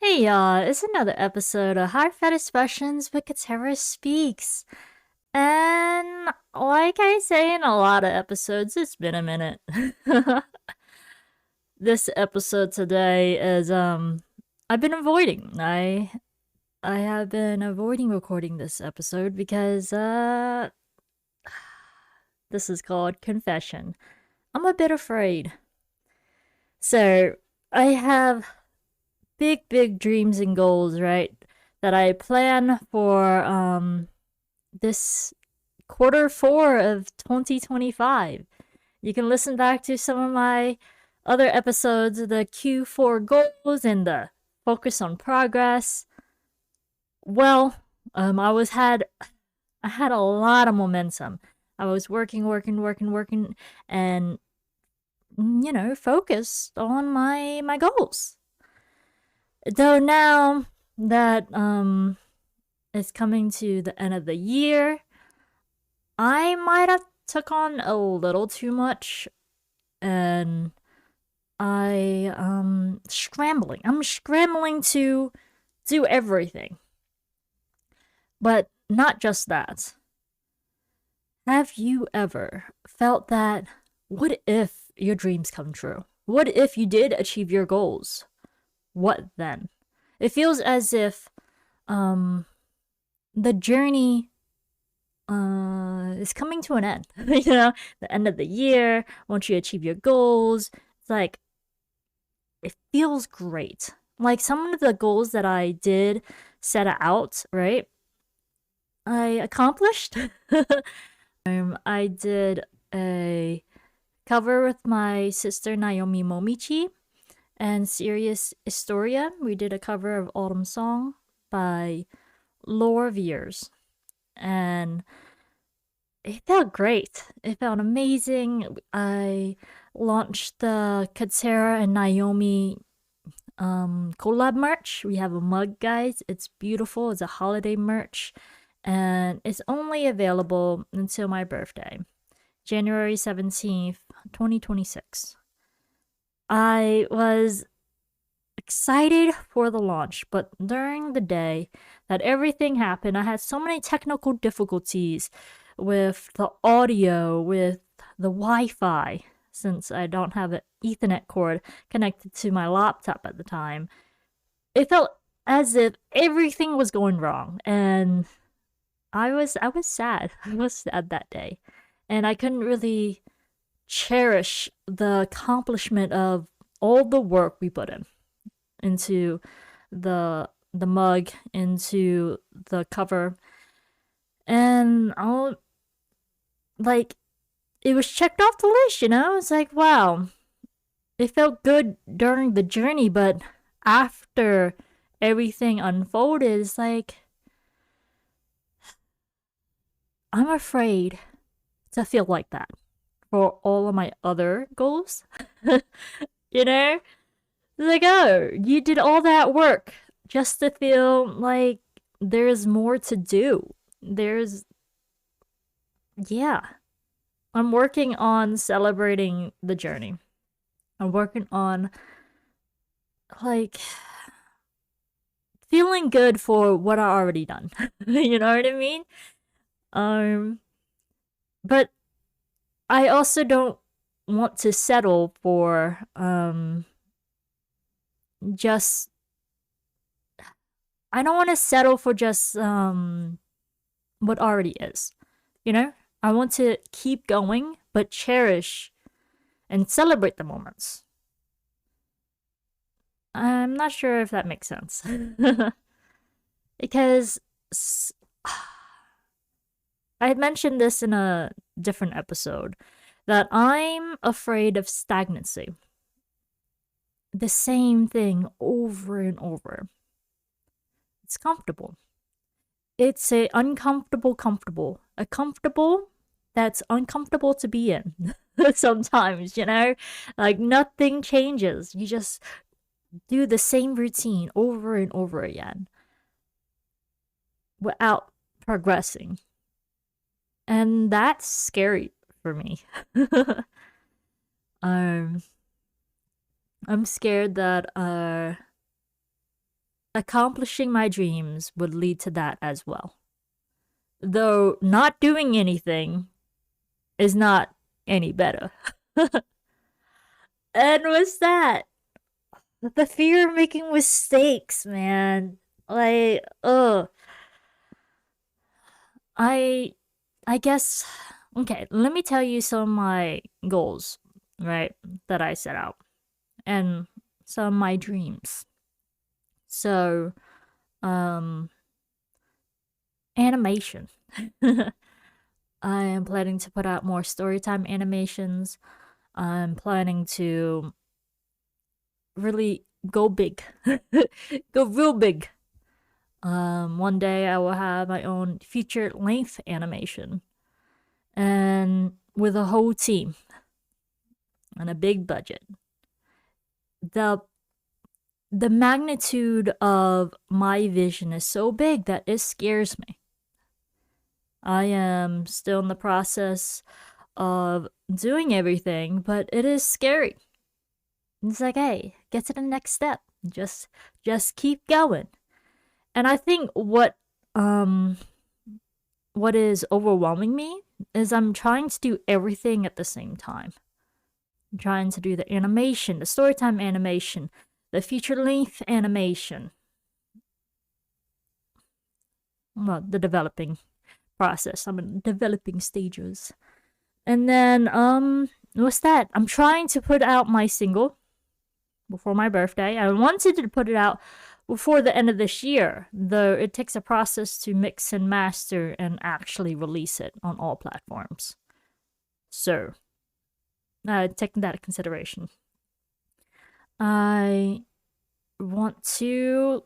Hey y'all, it's another episode of Heartfelt Expressions with Katerra Speaks. And like I say in a lot of episodes, it's been a minute. This episode today is I've been avoiding. I have been avoiding recording this episode because this is called Confession. I'm a bit afraid. So, I have big dreams and goals, right? That I plan for this quarter four of 2025. You can listen back to some of my other episodes of the Q4 goals and the focus on progress. Well, I had a lot of momentum. I was working, and focused on my goals. Though now that it's coming to the end of the year, I might have took on a little too much, and I'm scrambling to do everything. But not just that. Have you ever felt that what if your dreams come true? What if you did achieve your goals? What then? It feels as if um the journey is coming to an end. The end of the year, once you achieve your goals, it's like it feels great. Like some of the goals that I did set out, right? I accomplished. I did a cover with my sister Nyomi Momichi and Serious Historia. We did a cover of Autumn Song by reassures, and it felt great. It felt amazing. I launched the Katerra and Nyomi collab merch. We have a mug, guys. It's beautiful. It's a holiday merch, and it's only available until my birthday, January 17th, 2026. I was excited for the launch, but during the day that everything happened, I had so many technical difficulties with the audio, with the Wi-Fi, since I don't have an Ethernet cord connected to my laptop at the time. It felt as if everything was going wrong, and I was sad. I was sad that day, and I couldn't really cherish the accomplishment of all the work we put in into the mug, into the cover, and all, like, it was checked off the list. It's like, wow, it felt good during the journey, but after everything unfolded, it's like I'm afraid to feel like that for all of my other goals. you know like, oh, you did all that work just to feel like there's more to do. There's, yeah. I'm working on celebrating the journey. I'm working on, like, feeling good for what I already done. You know what I mean? Um, but I also don't want to settle for just I don't want to settle for just what already is. I want to keep going, but cherish and celebrate the moments. I'm not sure if that makes sense. Because I had mentioned this in a different episode that I'm afraid of stagnancy. The same thing over and over. It's comfortable. It's a uncomfortable comfortable. A comfortable that's uncomfortable to be in. Sometimes, like nothing changes. You just do the same routine over and over again without progressing. And that's scary for me. um I'm scared that accomplishing my dreams would lead to that as well. Though not doing anything is not any better. And what's that? The fear of making mistakes, man. Like, ugh. I guess, okay, let me tell you some of my goals, right, that I set out, and some of my dreams. So, um, animation. I am planning to put out more StoryTime animations. I'm planning to really go big, go real big. One day I will have my own feature length animation, and with a whole team and a big budget. The the magnitude of my vision is so big that it scares me. I am still in the process of doing everything, but it is scary. It's like, hey, get to the next step. Just keep going. And I think what is overwhelming me is I'm trying to do everything at the same time. I'm trying to do the animation, the storytime animation, the feature length animation. Well, the developing process. I'm in developing stages. And then, what's that? I'm trying to put out my single before my birthday. I wanted to put it out before the end of this year, though it takes a process to mix and master and actually release it on all platforms. So, taking that into consideration. I want to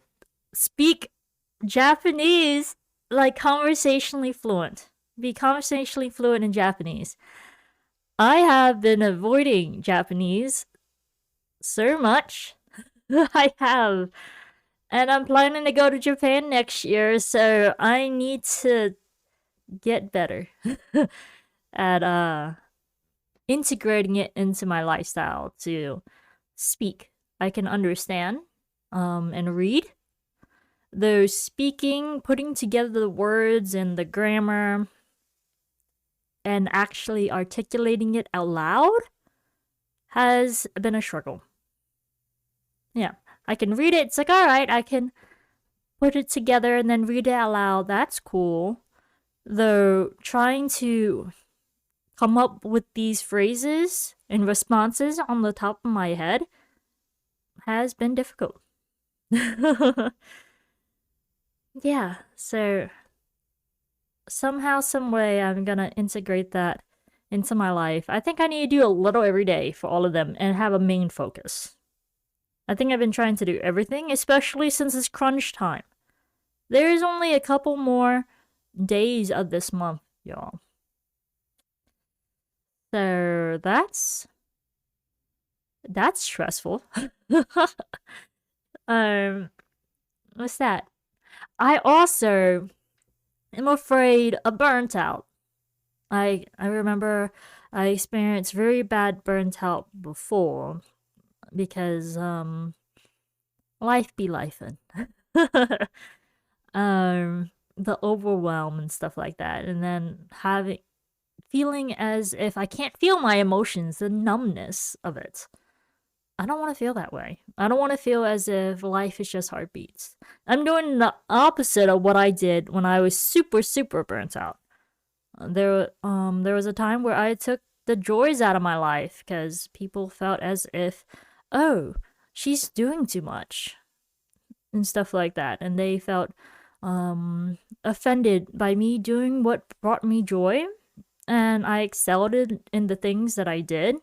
speak Japanese like conversationally fluent. Be conversationally fluent in Japanese. I have been avoiding Japanese so much. I have. And I'm planning to go to Japan next year, so I need to get better at integrating it into my lifestyle to speak. I can understand and read. Though speaking, putting together the words and the grammar, and actually articulating it out loud has been a struggle. Yeah, I can read it. It's like, all right, I can put it together and then read it out loud. That's cool. Though trying to come up with these phrases and responses on the top of my head has been difficult. Yeah, so somehow, some way, I'm gonna integrate that into my life. I think I need to do a little every day for all of them and have a main focus. I think I've been trying to do everything, especially since it's crunch time. There is only a couple more days of this month, y'all. So that's stressful. What's that? I also am afraid of burnt out. I remember I experienced very bad burnt out before because life be lifing. The overwhelm and stuff like that, and then feeling as if I can't feel my emotions, the numbness of it. I don't want to feel that way. I don't want to feel as if life is just heartbeats. I'm doing the opposite of what I did when I was super burnt out. There was a time where I took the joys out of my life because people felt as if, oh, she's doing too much and stuff like that, and they felt offended by me doing what brought me joy, and I excelled in the things that I did.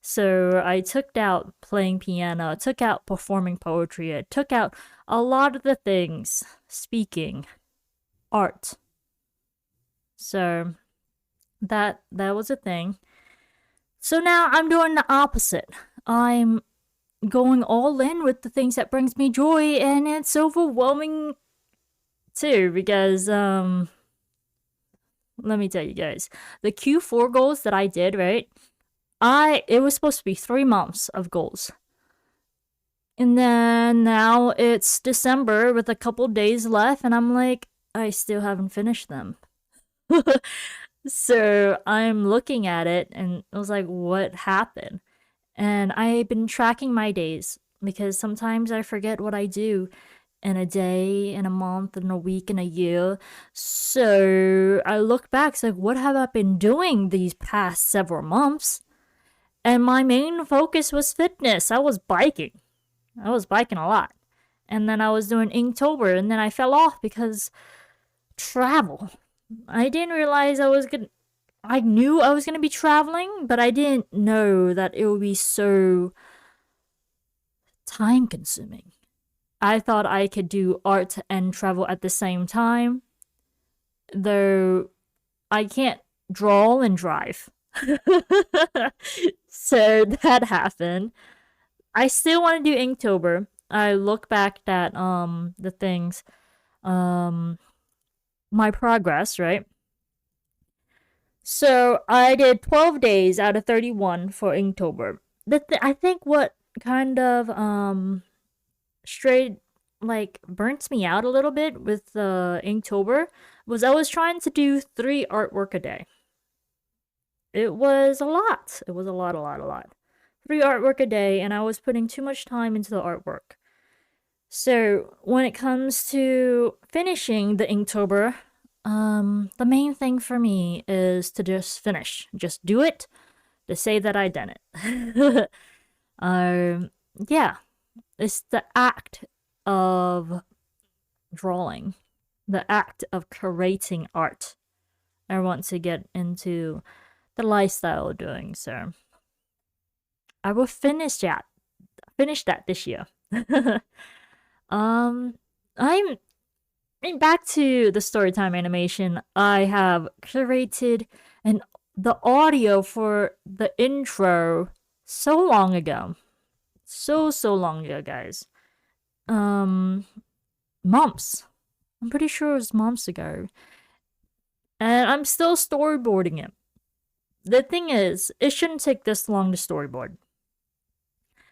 So I took out playing piano, I took out performing poetry, I took out a lot of the things, speaking, art. So that was a thing. So now I'm doing the opposite. I'm going all in with the things that brings me joy, and it's overwhelming too because let me tell you guys, the Q4 goals that I did, right? It was supposed to be 3 months of goals. And then now it's December with a couple days left, and I'm like, I still haven't finished them. So I'm looking at it and I was like, what happened? And I've been tracking my days because sometimes I forget what I do in a day, in a month, in a week, in a year. So I look back, it's like, what have I been doing these past several months? And my main focus was fitness. I was biking. I was biking a lot. And then I was doing Inktober, and then I fell off because travel. I didn't realize I knew I was gonna be traveling, but I didn't know that it would be so time consuming. I thought I could do art and travel at the same time, though I can't draw and drive. So that happened. I still want to do Inktober. I look back at the things, um my progress, right? So I did 12 days out of 31 for Inktober. I think what kind of straight like burnt me out a little bit with Inktober was I was trying to do 3 artwork a day. It was a lot. It was a lot, a lot, a lot. 3 artwork a day, and I was putting too much time into the artwork. So when it comes to finishing the Inktober, the main thing for me is to just finish. Just do it to say that I done it. um, yeah, it's the act of drawing, the act of creating art. I want to get into the lifestyle of doing so. I will finish that this year. um, I'm back to the storytime animation. I have curated and the audio for the intro so long ago, so long ago, guys. Um, months. I'm pretty sure it was months ago, and I'm still storyboarding it. The thing is, it shouldn't take this long to storyboard.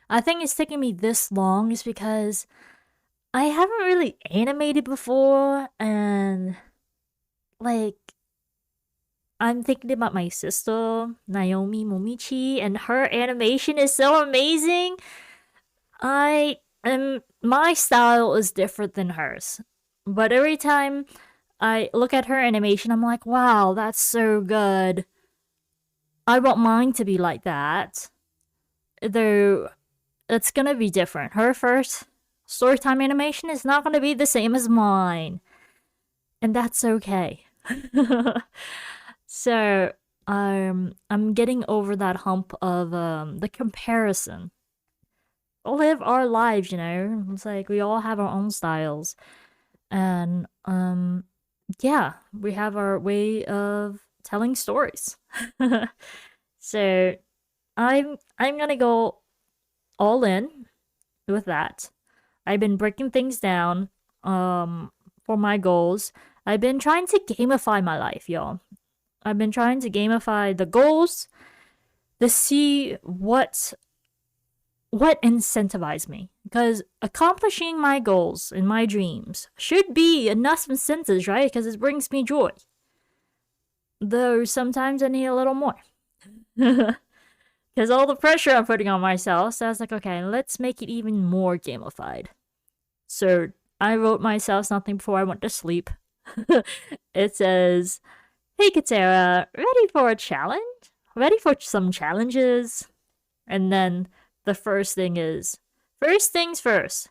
I think it's taking me this long is because I haven't really animated before, and like I'm thinking about my sister, Nyomi Momichi, and her animation is so amazing. My style is different than hers. But every time I look at her animation, I'm like, wow, that's so good. I want mine to be like that. Though it's gonna be different. Her first storytime animation is not gonna be the same as mine. And that's okay. So I'm getting over that hump of the comparison. Live our lives, you know. It's like we all have our own styles, and yeah, we have our way of telling stories. So I'm gonna go all in with that. I've been breaking things down for my goals. I've been trying to gamify my life, y'all. I've been trying to gamify the goals to see what incentivizes me, because accomplishing my goals and my dreams should be enough incentives, right? Because it brings me joy. Though sometimes I need a little more. Because all the pressure I'm putting on myself, so I was like, okay, let's make it even more gamified. So I wrote myself something before I went to sleep. It says, "Hey Katerra, ready for a challenge? Ready for some challenges?" And then the first thing is, first things first,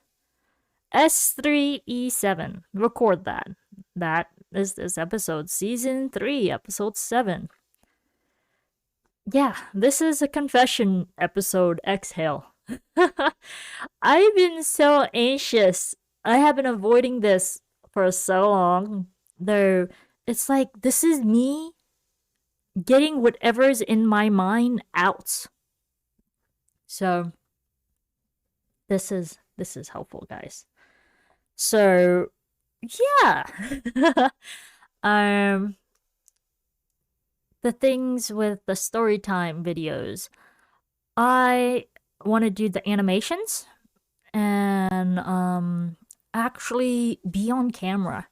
S3E7. Record that. That is this episode, season 3, episode 7. Yeah, this is a confession episode, exhale. I've been so anxious. I have been avoiding this for so long, though it's like this is me getting whatever's in my mind out. So this is helpful, guys. So yeah. um the things with the storytime videos. I want to do the animations and actually be on camera.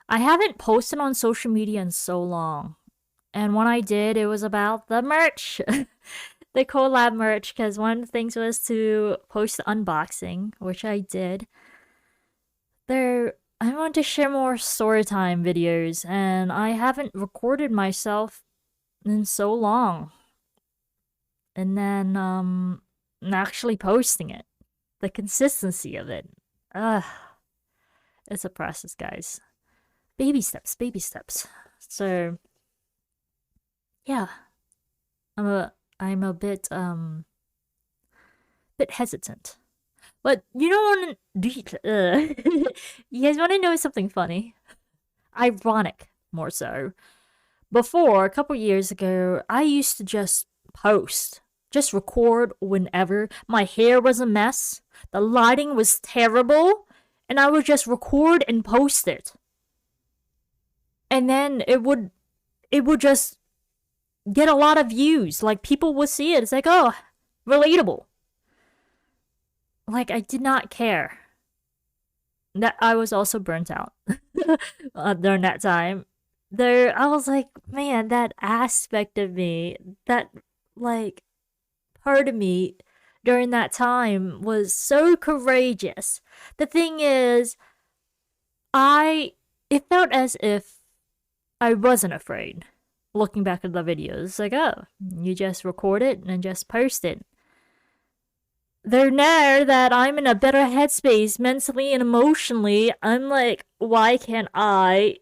I haven't posted on social media in so long. And when I did, it was about the merch, the collab merch, because one of the things was to post the unboxing, which I did. I want to share more storytime videos, and I haven't recorded myself in so long. And then, actually posting it, the consistency of it. Ugh, it's a process, guys. Baby steps, baby steps. So, yeah, I'm a bit hesitant. But you don't want to. You guys want to know something funny? Ironic, more so. Before, a couple years ago, I used to just post, just record whenever. My hair was a mess, the lighting was terrible, and I would just record and post it. And then it would just get a lot of views. Like, people would see it. It's like, oh, relatable. Like, I did not care. That I was also burnt out during that time. I was like, man, that aspect of me, that like part of me during that time was so courageous. The thing is, it felt as if I wasn't afraid. Looking back at the videos, it's like, oh, you just record it and just post it. They're now that I'm in a better headspace mentally and emotionally, I'm like, why can't I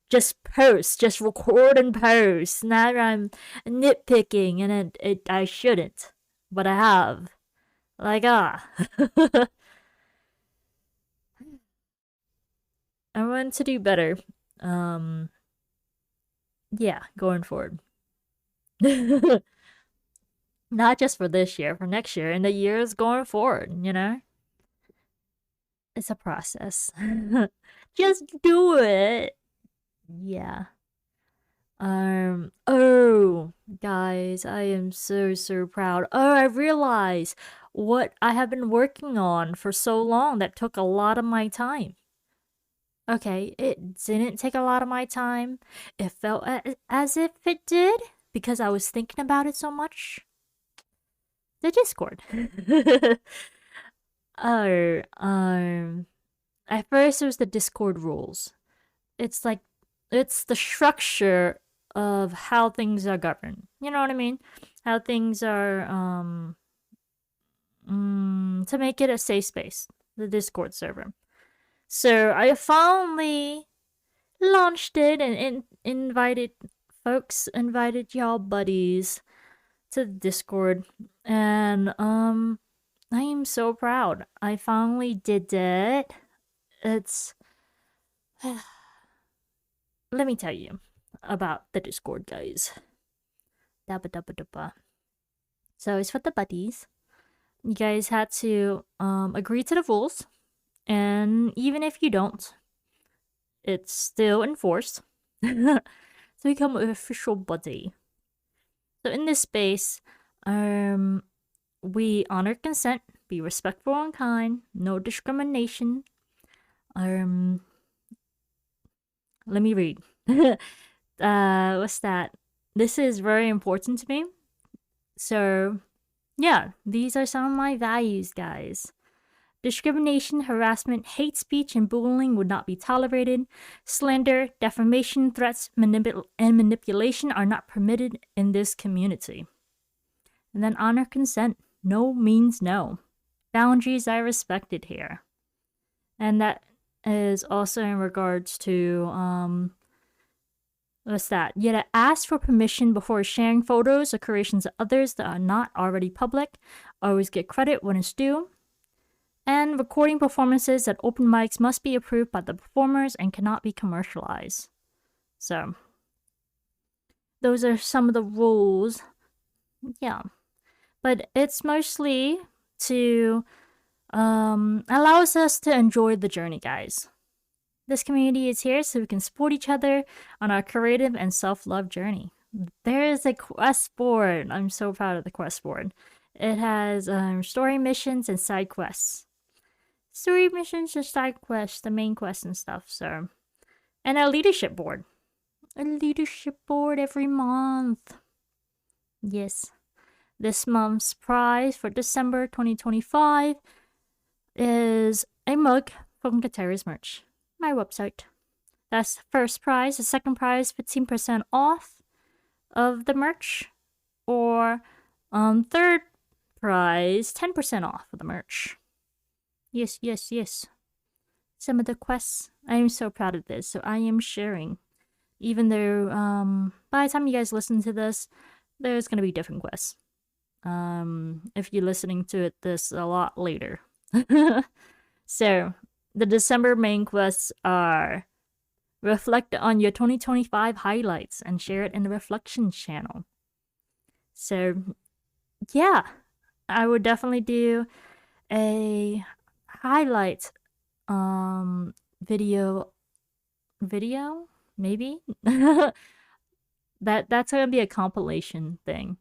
just post, just record and post? Now I'm nitpicking, and I shouldn't, but I have. Like, I want to do better. Yeah, going forward. Not just for this year, for next year, and the years going forward, you know? It's a process. Just do it. Yeah. Oh, guys, I am so proud. Oh, I realize what I have been working on for so long that took a lot of my time. Okay, it didn't take a lot of my time. It felt as if it did because I was thinking about it so much. The Discord. Oh, at first it was the Discord rules. It's like, it's the structure of how things are governed. You know what I mean? How things are, to make it a safe space, the Discord server. So I finally launched it and invited folks, invited y'all buddies to the Discord, and I am so proud. I finally did it. It's let me tell you about the Discord, guys. Dabba dabba dabba. So it's for the buddies. You guys had to agree to the rules, and even if you don't, it's still enforced to become an official buddy. So in this space, we honor consent, be respectful and kind, no discrimination. Let me read. What's that? This is very important to me. So, yeah, these are some of my values, guys. Discrimination, harassment, hate speech, and bullying would not be tolerated. Slander, defamation, threats, and manipulation are not permitted in this community. And then honor consent. No means no. Boundaries are respected here. And that is also in regards to, what's that? You gotta ask for permission before sharing photos or creations of others that are not already public. Always get credit when it's due. And recording performances at open mics must be approved by the performers and cannot be commercialized. So, those are some of the rules. Yeah. But it's mostly to allows us to enjoy the journey, guys. This community is here so we can support each other on our creative and self-love journey. There is a quest board. I'm so proud of the quest board. It has story missions and side quests. story missions, the side quests, the main quests and stuff. So, and a leadership board. A leadership board every month. Yes. This month's prize for December 2025 is a mug from Katerra's merch, my website. That's first prize. The second prize, 15% off of the merch. Or third prize, 10% off of the merch. Yes, yes, yes. Some of the quests, I am so proud of this, so I am sharing. Even though by the time you guys listen to this, there's gonna be different quests. If you're listening to this a lot later. So, the December main quests are reflect on your 2025 highlights and share it in the reflection channel. So, yeah, I would definitely do a highlight video maybe. That's gonna be a compilation thing.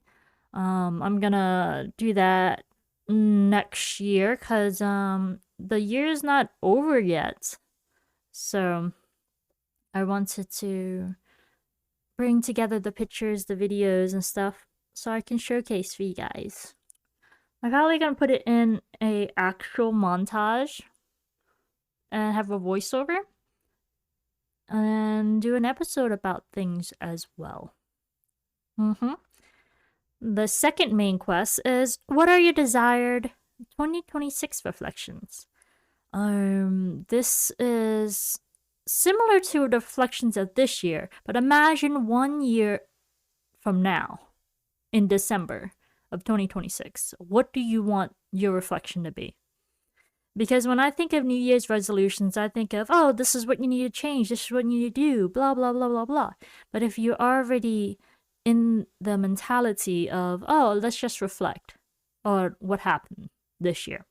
I'm gonna do that next year because the year's not over yet. So I wanted to bring together the pictures, the videos and stuff so I can showcase for you guys. I'm probably gonna put it in a actual montage and have a voiceover and do an episode about things as well. The second main quest is what are your desired 2026 reflections? This is similar to the reflections of this year, but imagine 1 year from now in December of 2026. What do you want your reflection to be? Because when I think of New Year's resolutions, I think of, oh, this is what you need to change, this is what you need to do, blah, blah, blah, blah, blah. But if you're already in the mentality of, oh, let's just reflect on what happened this year,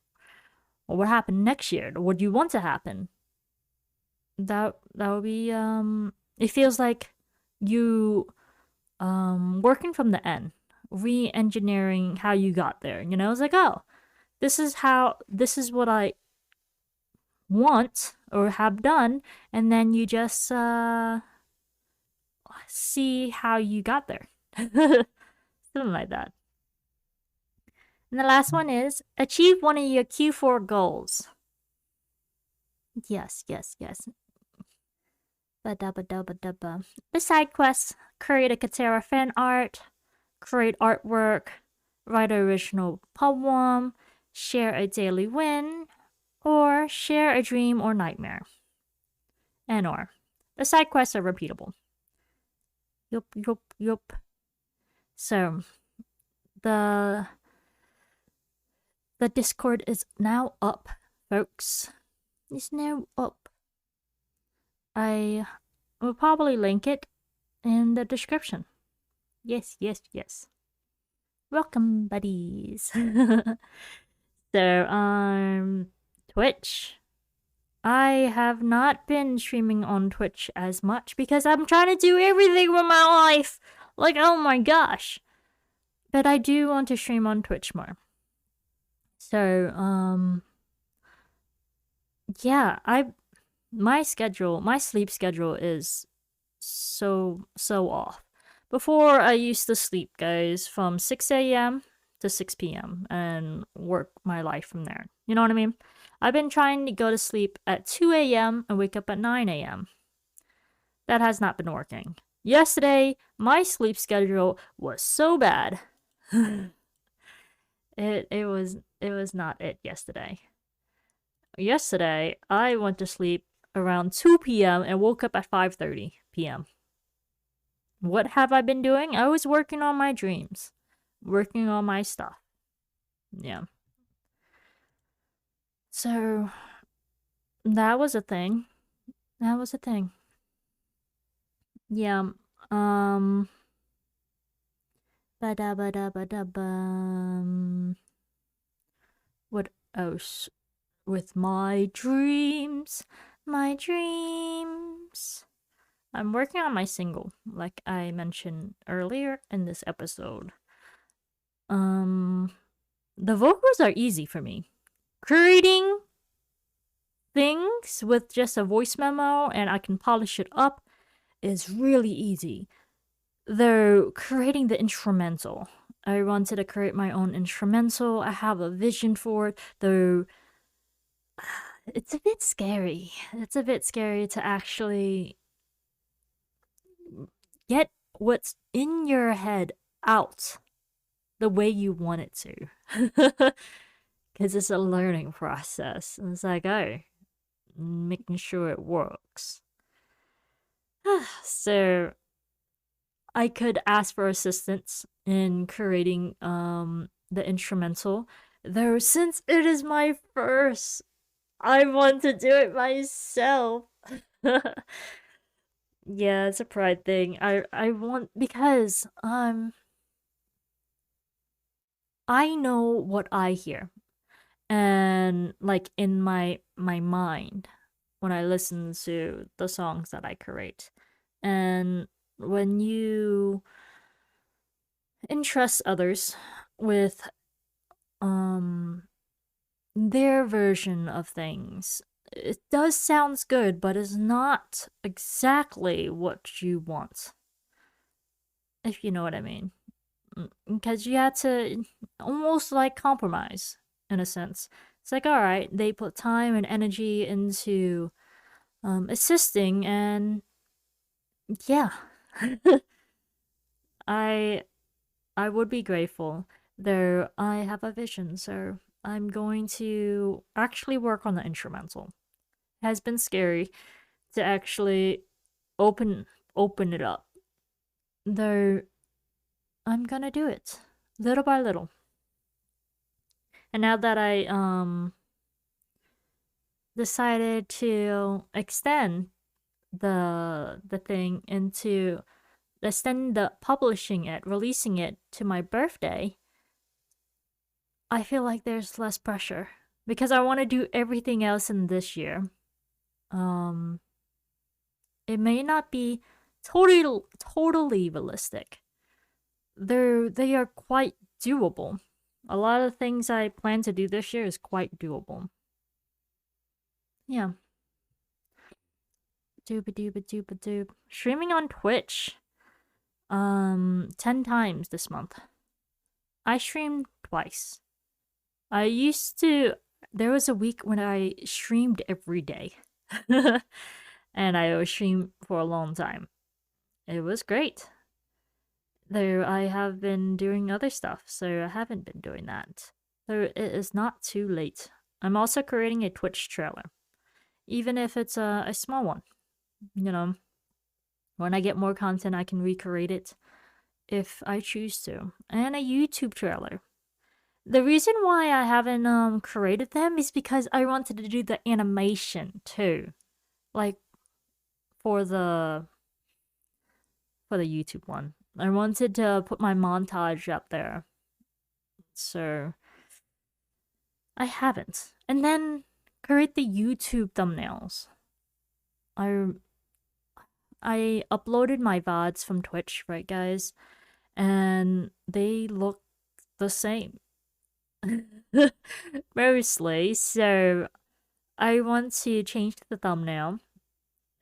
or what happened next year, or what you want to happen, that would be, it feels like you working from the end, re-engineering how you got there. You know, it's like, oh, this is what I want or have done, and then you just see how you got there. Something like that. And the last one is achieve one of your Q4 goals. Yes, yes, yes. The side quests: create a Katerra fan art, create artwork, write an original poem, share a daily win, or share a dream or nightmare. And or. The side quests are repeatable. Yup. So, the Discord is now up, folks. It's now up. I will probably link it in the description. Yes, yes, yes. Welcome, buddies. So, Twitch. I have not been streaming on Twitch as much because I'm trying to do everything with my life. Like, oh my gosh. But I do want to stream on Twitch more. So, yeah, my sleep schedule is so off. Before, I used to sleep, guys, from 6 a.m. to 6 p.m. and work my life from there. You know what I mean? I've been trying to go to sleep at 2 a.m. and wake up at 9 a.m. That has not been working. Yesterday, my sleep schedule was so bad. It was not it yesterday. Yesterday, I went to sleep around 2 p.m. and woke up at 5:30 p.m. What have I been doing? I was working on my dreams. Working on my stuff. Yeah. So, that was a thing. Yeah, what else? With my dreams. I'm working on my single, like I mentioned earlier in this episode. The vocals are easy for me. Creating things with just a voice memo and I can polish it up is really easy. Though creating the instrumental, I wanted to create my own instrumental. I have a vision for it, though it's a bit scary. It's a bit scary to actually get what's in your head out the way you want it to. Because it's a learning process. And it's like, oh, making sure it works. So I could ask for assistance in creating the instrumental. Though since it is my first, I want to do it myself. Yeah, it's a pride thing. I want because I know what I hear. And like in my mind when I listen to the songs that I create. And when you entrust others with their version of things, it does sounds good, but it's not exactly what you want, if you know what I mean. Because you had to almost like compromise in a sense. It's like, all right, they put time and energy into assisting, and yeah, I I would be grateful. Though I have a vision, so I'm going to actually work on the instrumental. It has been scary to actually open open it up, though I'm gonna do it little by little. And now that I decided to extend the thing into extend the publishing it, releasing it to my birthday, I feel like there's less pressure because I want to do everything else in this year. Um, it may not be totally realistic. They are quite doable. A lot of things I plan to do this year is quite doable. Yeah. Dooba dooba dooba doob. Streaming on Twitch. 10 times this month. I streamed twice. I used to. There was a week when I streamed every day. And I was streamed for a long time. It was great. Though I have been doing other stuff, so I haven't been doing that. Though it is not too late. I'm also creating a Twitch trailer. Even if it's a small one. You know, when I get more content, I can recreate it if I choose to. And a YouTube trailer. The reason why I haven't created them is because I wanted to do the animation too. Like for the YouTube one. I wanted to put my montage up there. So I haven't. And then create the YouTube thumbnails. I uploaded my VODs from Twitch, right guys? And they look the same. Mostly. So I want to change the thumbnail.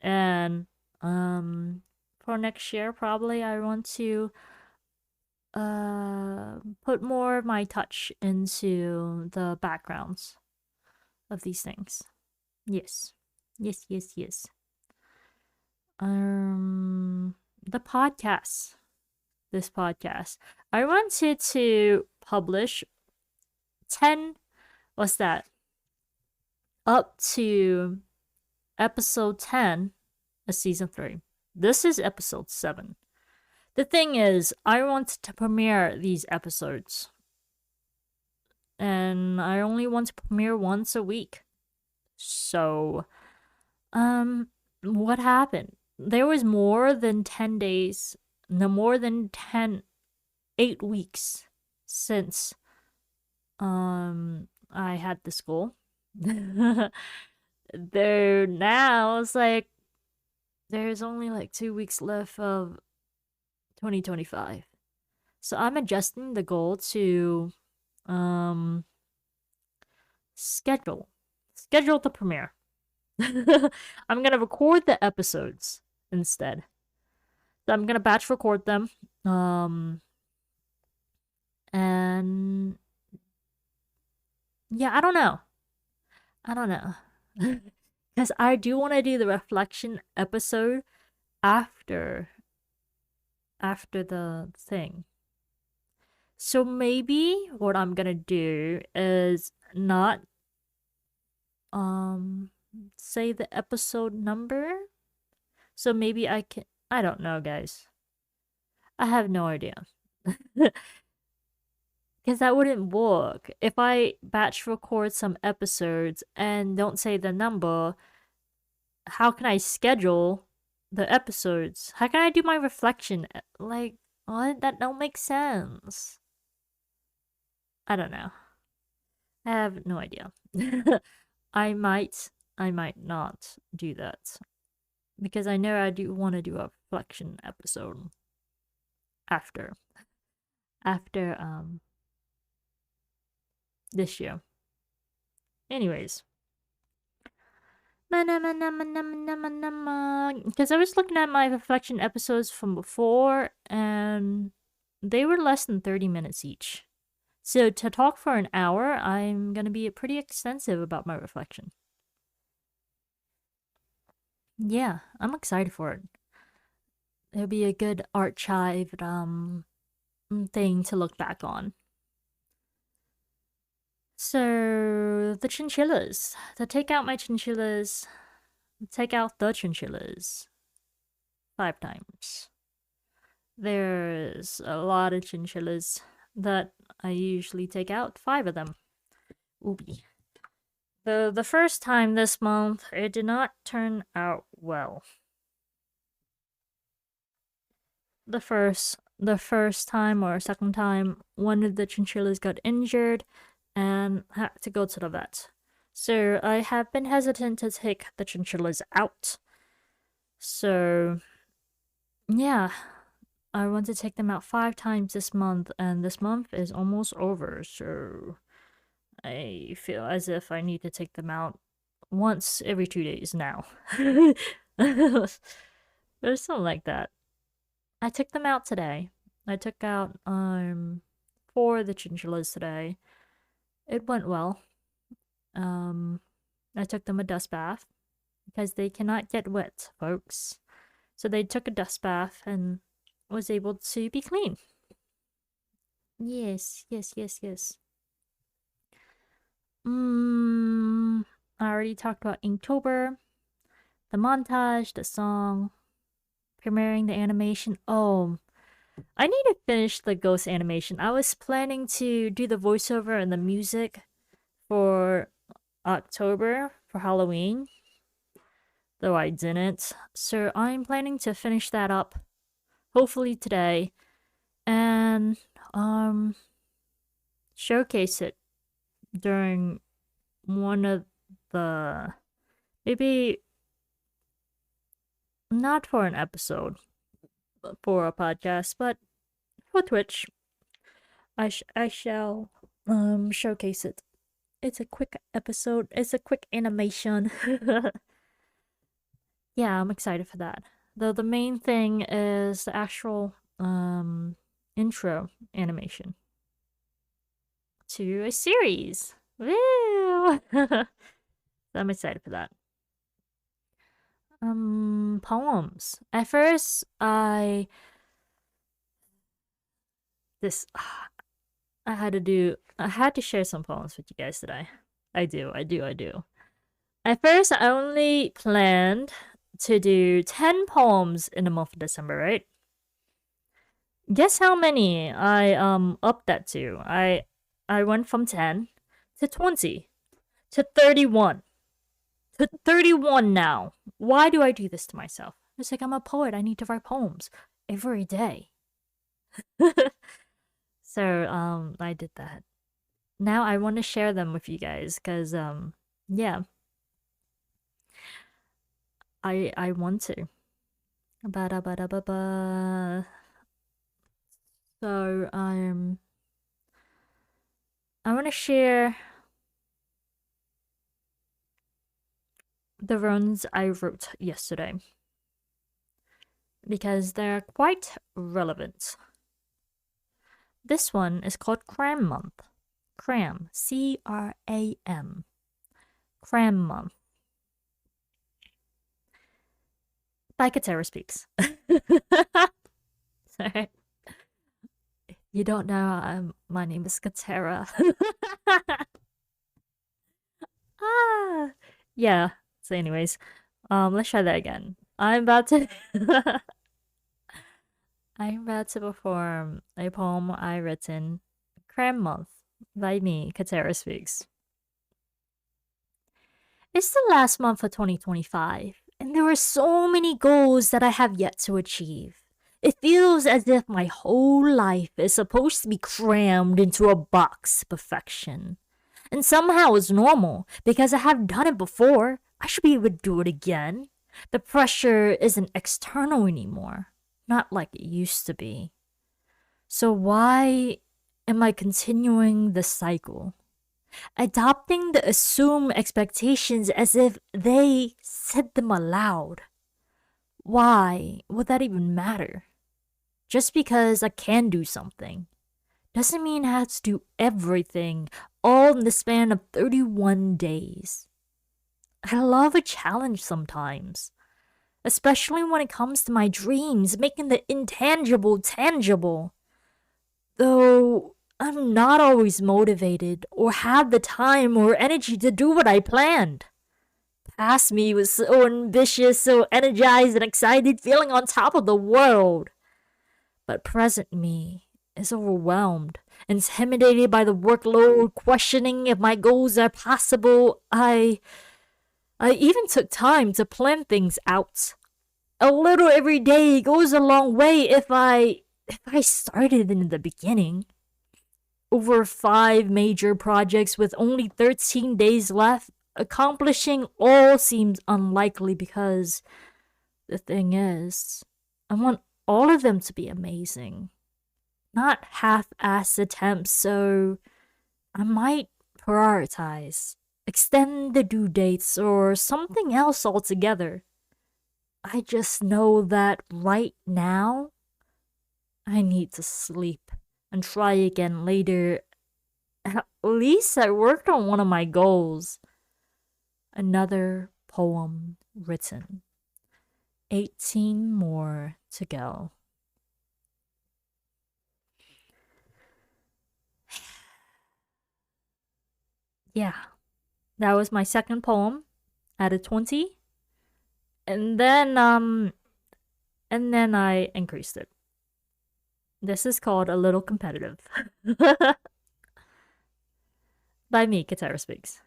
And for next year probably I want to put more of my touch into the backgrounds of these things. Yes. Yes. The podcast. This podcast. I wanted to publish 10, what's that? Up to episode 10 of season 3. This is episode 7. The thing is, I want to premiere these episodes. And I only want to premiere once a week. So, what happened? There was more than 10 days, no more than 8 weeks since I had the school. There now it's like there's only like 2 weeks left of 2025. So I'm adjusting the goal to schedule the premiere. I'm gonna record the episodes instead. So I'm gonna batch record them. And yeah, I don't know. I don't know. Because I do want to do the reflection episode after the thing. So maybe what I'm gonna do is not say the episode number. So maybe I don't know, guys. I have no idea. Because that wouldn't work. If I batch record some episodes and don't say the number, how can I schedule the episodes? How can I do my reflection? Like, what? That don't make sense. I don't know. I have no idea. I might not do that. Because I know I do want to do a reflection episode after this year. Anyways. Because I was looking at my reflection episodes from before, and they were less than 30 minutes each. So to talk for an hour, I'm going to be pretty extensive about my reflection. Yeah, I'm excited for it. It'll be a good archived thing to look back on. So the chinchillas. To take out my chinchillas, take out the chinchillas 5 times. There's a lot of chinchillas that I usually take out 5 of them. Ooby. The first time this month, it did not turn out well. The first time or second time, one of the chinchillas got injured and had to go to the vet. So I have been hesitant to take the chinchillas out. So yeah, I want to take them out 5 times this month, and this month is almost over, so I feel as if I need to take them out once every 2 days now. Or something like that. I took them out today. I took out 4 of the chinchillas today. It went well. I took them a dust bath because they cannot get wet, folks. So they took a dust bath and was able to be clean. Yes. I already talked about Inktober, the montage, the song, premiering the animation. Oh, I need to finish the ghost animation. I was planning to do the voiceover and the music for October for Halloween, though I didn't. So I'm planning to finish that up, hopefully today, and showcase it during one of the, maybe not for an episode for a podcast, but for Twitch. I shall showcase it. It's a quick episode. It's a quick animation. Yeah, I'm excited for that. Though the main thing is the actual intro animation to a series. Woo! I'm excited for that. Poems. At first, I had to share some poems with you guys today. I do. At first, I only planned to do 10 poems in the month of December, right? Guess how many I upped that to? I went from 10 to 20 to 31 to 31 now. Why do I do this to myself? It's like I'm a poet. I need to write poems every day. So I did that. Now I want to share them with you guys because yeah, I want to. Ba-da-ba-da-ba-ba. So I want to share the ones I wrote yesterday because they're quite relevant. This one is called Cram Month. Cram, C-R-A-M. Cram Month. By Katerra Speaks. Sorry. You don't know, my name is Katerra. Yeah. So anyways, let's try that again. I'm about to perform a poem I written, Cram Month, by me, Katerra Speaks. It's the last month of 2025, and there are so many goals that I have yet to achieve. It feels as if my whole life is supposed to be crammed into a box of perfection. And somehow it's normal, because I have done it before. I should be able to do it again. The pressure isn't external anymore, not like it used to be. So why am I continuing the cycle? Adopting the assumed expectations as if they said them aloud. Why would that even matter? Just because I can do something doesn't mean I have to do everything all in the span of 31 days. I love a challenge sometimes, especially when it comes to my dreams, making the intangible tangible. Though I'm not always motivated or have the time or energy to do what I planned. Past me was so ambitious, so energized and excited, feeling on top of the world. But present me is overwhelmed, intimidated by the workload, questioning if my goals are possible. I even took time to plan things out. A little every day goes a long way if I started in the beginning. Over 5 major projects with only 13 days left, accomplishing all seems unlikely because the thing is, I want all of them to be amazing, not half-assed attempts, so I might prioritize, extend the due dates, or something else altogether. I just know that right now, I need to sleep and try again later. At least I worked on one of my goals. Another poem written. 18 more to go. Yeah, that was my second poem out of 20. And then I increased it. This is called A Little Competitive. By me, Katerra Speaks.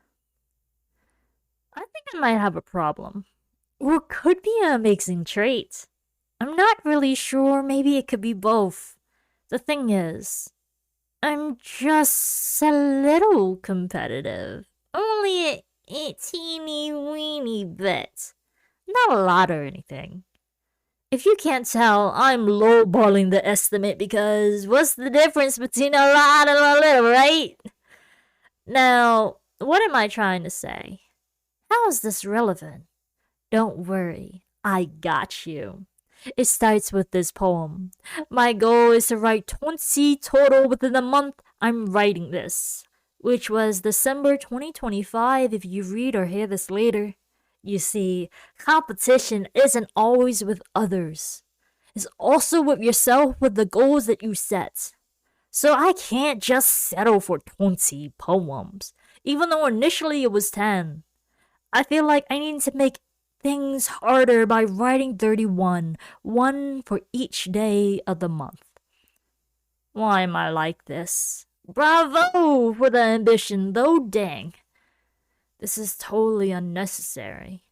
I think I might have a problem. Or could be an amazing trait. I'm not really sure, maybe it could be both. The thing is, I'm just a little competitive. Only a teeny weeny bit. Not a lot or anything. If you can't tell, I'm lowballing the estimate because what's the difference between a lot and a little, right? Now, what am I trying to say? How is this relevant? Don't worry, I got you. It starts with this poem. My goal is to write 20 total within the month I'm writing this, which was December 2025 if you read or hear this later. You see, competition isn't always with others. It's also with yourself with the goals that you set. So I can't just settle for 20 poems, even though initially it was 10. I feel like I need to make things harder by writing 31, one for each day of the month. Why am I like this? Bravo for the ambition, though dang. This is totally unnecessary.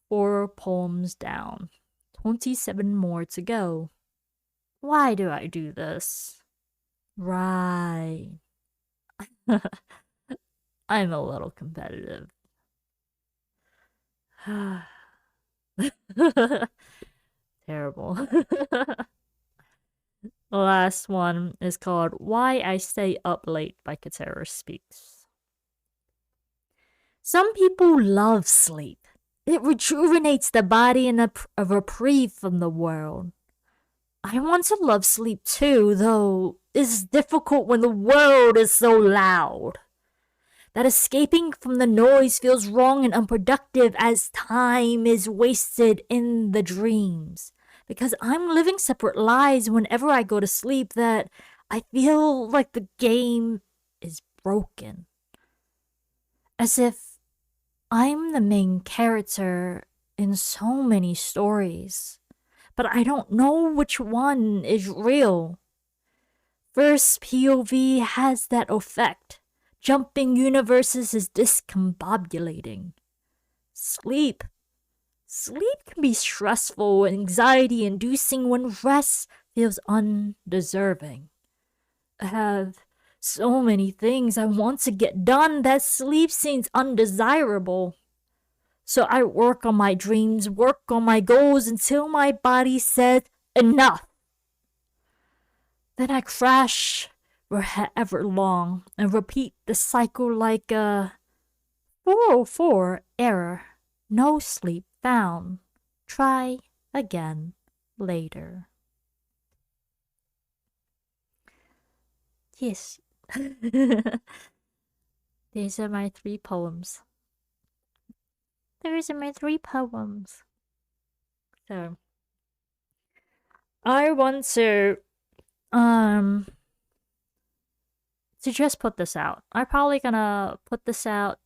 4 poems down. 27 more to go. Why do I do this? Right. I'm a little competitive. Terrible. The last one is called Why I Stay Up Late by Katerra Speaks. Some people love sleep. It rejuvenates the body and a reprieve from the world. I want to love sleep too, though it's difficult when the world is so loud. That escaping from the noise feels wrong and unproductive as time is wasted in the dreams. Because I'm living separate lives whenever I go to sleep that I feel like the game is broken. As if I'm the main character in so many stories, but I don't know which one is real. First POV has that effect. Jumping universes is discombobulating. Sleep. Sleep can be stressful and anxiety inducing when rest feels undeserving. I have so many things I want to get done that sleep seems undesirable. So I work on my dreams, work on my goals until my body says enough. Then I crash forever long and repeat the cycle like a 404 error. No sleep found. Try again later. Yes. These are my 3 poems. These are my 3 poems. So, I want to just put this out. I'm probably gonna put this out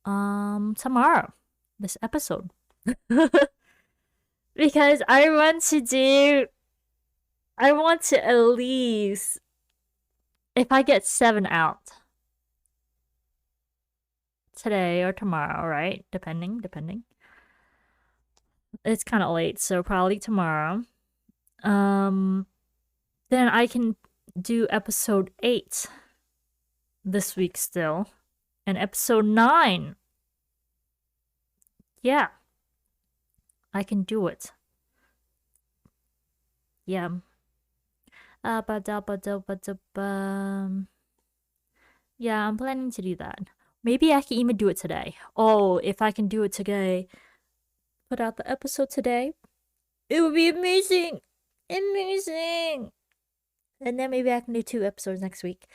tomorrow. This episode. Because I want to at least, if I get 7 out today or tomorrow, right? Depending. It's kind of late, so probably tomorrow. Then I can do episode 8 this week still, and episode 9. Yeah, I can do it. Yeah. Yeah, I'm planning to do that. Maybe I can even do it today. Oh, if I can do it today, put out the episode today, it would be amazing. Amazing. And then maybe I can do 2 episodes next week.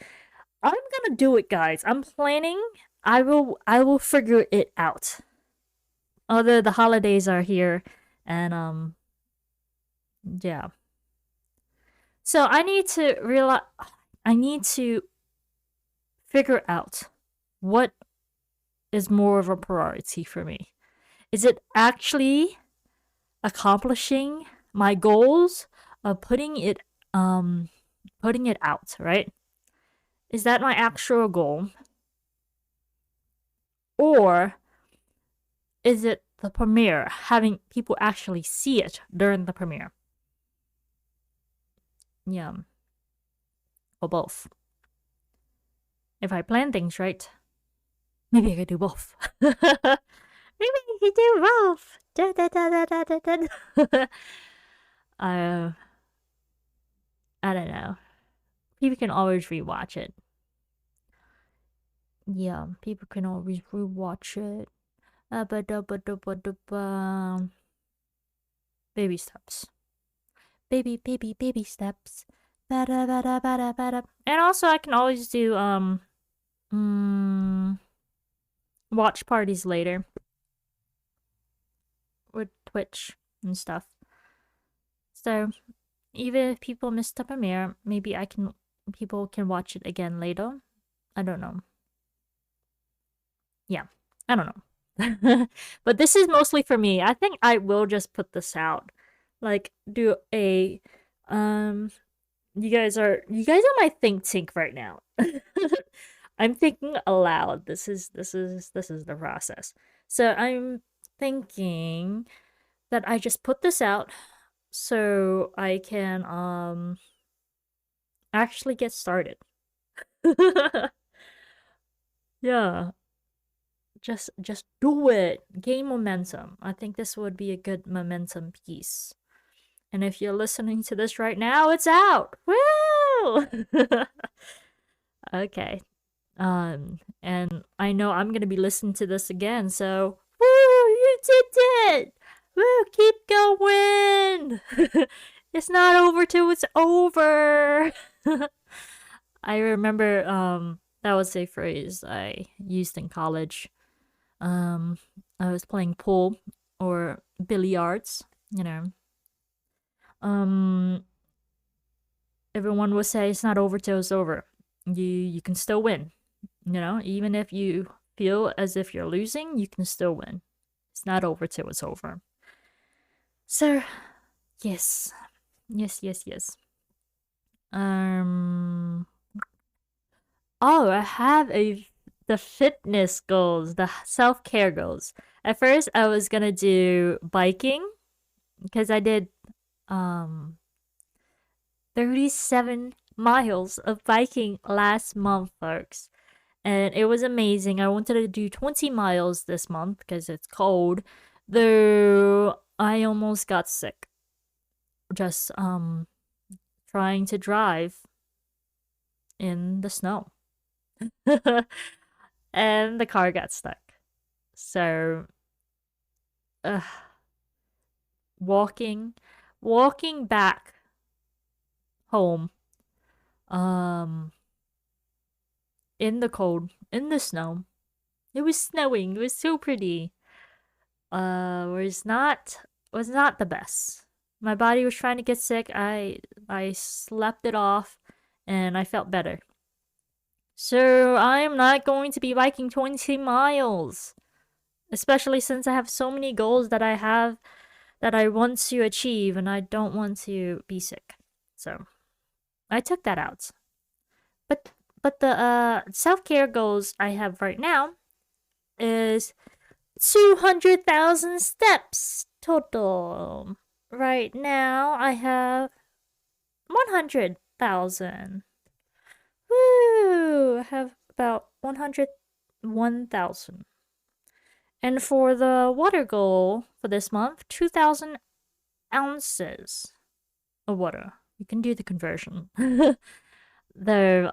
I'm gonna do it, guys. I'm planning. I will figure it out. Although the holidays are here, and yeah. So I need to figure out what is more of a priority for me. Is it actually accomplishing my goals of putting it out, right? Is that my actual goal? Or is it the premiere, having people actually see it during the premiere? Yeah. Or both. If I plan things right, maybe I could do both. Maybe I could do both. I don't know. People can always rewatch it. Yeah, people can always rewatch it. Baby steps. Baby steps. And also I can always do watch parties later with Twitch and stuff. So even if people miss the premiere, maybe people can watch it again later. I don't know. Yeah, I don't know. But this is mostly for me. I think I will just put this out. Like do a you guys are my think tank right now. I'm thinking aloud. This is the process. So I'm thinking that I just put this out so I can actually get started. Yeah. Just do it. Gain momentum. I think this would be a good momentum piece. And if you're listening to this right now, it's out. Woo! Okay. And I know I'm gonna be listening to this again, so woo! did it! Woo, keep going! It's not over till it's over. I remember that was a phrase I used in college. I was playing pool or billiards, you know. Um Everyone would say it's not over till it's over. You can still win. You know, even if you feel as if you're losing, you can still win. It's not over till it's over. So, yes. Yes, yes, yes. Oh, I have the fitness goals, the self-care goals. At first I was going to do biking because I did um 37 miles of biking last month, folks. And it was amazing. I wanted to do 20 miles this month because it's cold, though I almost got sick just trying to drive in the snow. And the car got stuck. So uh, walking back home in the cold, in the snow. It was snowing. It was so pretty. Was not the best. My body was trying to get sick. I slept it off and I felt better. So I am not going to be biking 20 miles. Especially since I have so many goals that I want to achieve and I don't want to be sick. So I took that out. But the self-care goals I have right now is 200,000 steps total. Right now, I have 100,000. Woo! I have about 101,000. And for the water goal for this month, 2,000 ounces of water. You can do the conversion. Though,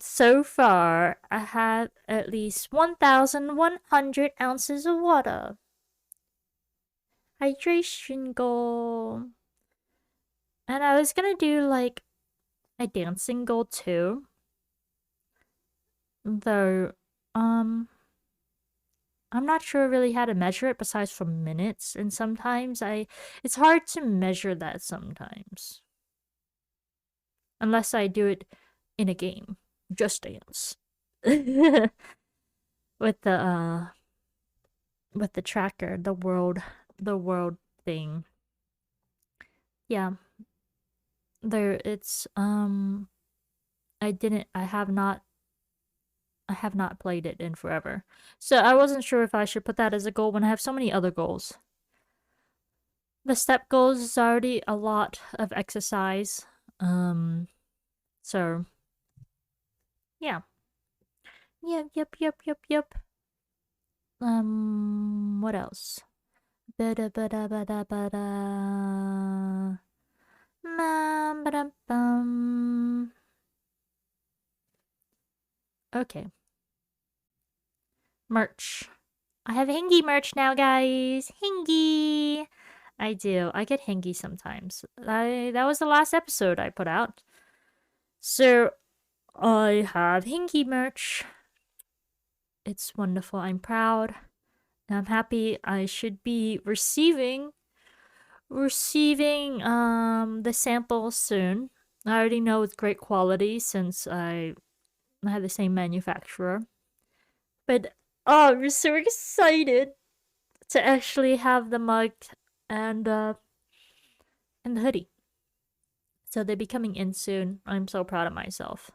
so far, I have at least 1,100 ounces of water. Hydration goal. And I was gonna do like a dancing goal too. Though, I'm not sure really how to measure it besides from minutes, and sometimes it's hard to measure that sometimes. Unless I do it in a game. Just Dance. with the tracker, the world thing. Yeah. There it's I have not played it in forever. So I wasn't sure if I should put that as a goal when I have so many other goals. The step goals is already a lot of exercise. So yeah. Yep. What else? Bada bada bada bada. Bum. Okay. Merch. I have Hingy merch now, guys. Hingy. I do. I get Hingy sometimes. That was the last episode I put out. So I have Hingy merch. It's wonderful. I'm proud. I'm happy. I should be receiving the sample soon. I already know it's great quality since I have the same manufacturer. But oh, I'm so excited to actually have the mug and the hoodie. So they'll be coming in soon. I'm so proud of myself.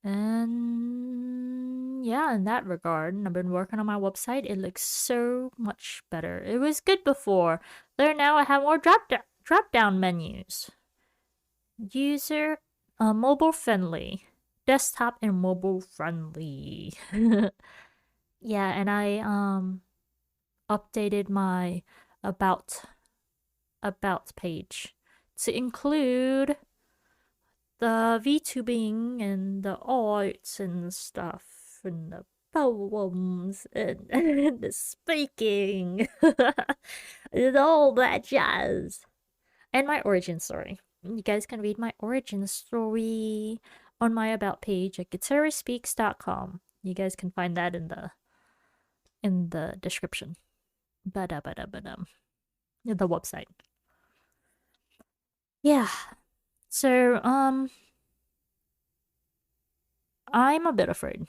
And yeah, in that regard, I've been working on my website. It looks so much better. It was good before. There now I have more drop down menus. User mobile friendly. Desktop and mobile friendly. Yeah, and I updated my about page to include the VTubing and the arts and stuff and the poems and the speaking and all that jazz. And my origin story. You guys can read my origin story on my about page at katerraspeaks.com. You guys can find that in the description. Ba-da-ba-da-ba-dum. The website. Yeah. So, I'm a bit afraid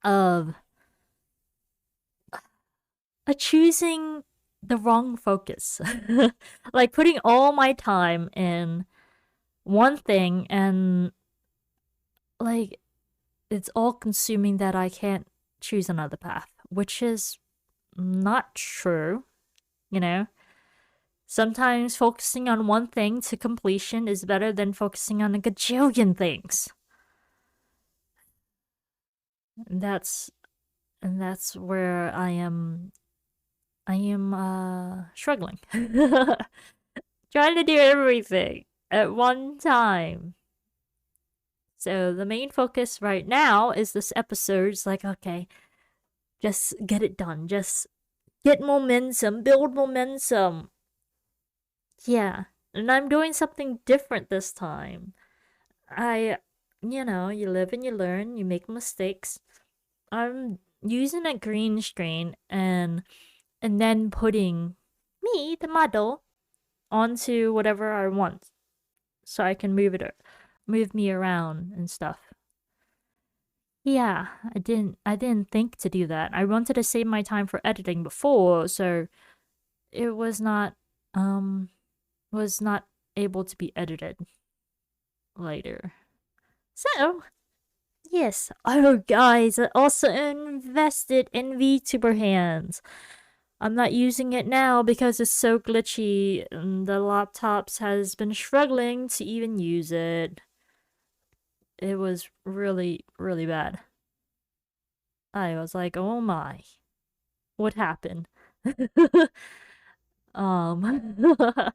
of choosing the wrong focus. Like putting all my time in one thing and like it's all consuming that I can't choose another path, which is not true, you know? Sometimes focusing on one thing to completion is better than focusing on a gajillion things. And that's where I am struggling. Trying to do everything at one time. So the main focus right now is this episode's like, okay, just get it done. Just get momentum, build momentum. Yeah. And I'm doing something different this time. You live and you learn, you make mistakes. I'm using a green screen and then putting me, the model, onto whatever I want. So I can move me around and stuff. Yeah, I didn't think to do that. I wanted to save my time for editing before, so it was not able to be edited later. So, yes. Oh guys, I also invested in VTuber hands. I'm not using it now because it's so glitchy and the laptops has been struggling to even use it. It was really, really bad. I was like, oh my, what happened? um,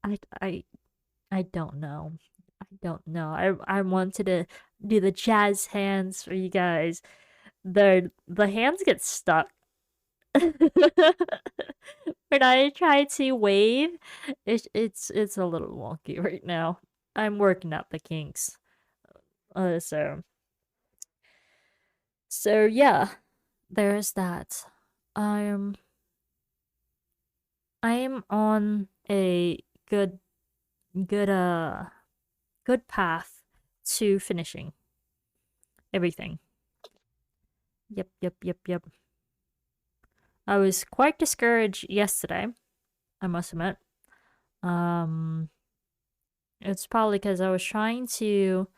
I, I, I don't know. I don't know. I wanted to do the jazz hands for you guys. The hands get stuck. When I try to wave, it's a little wonky right now. I'm working out the kinks. So yeah, there's that. I'm I'm on a good good path to finishing everything. Yep. I was quite discouraged yesterday, I must admit. Um it's probably because I was trying to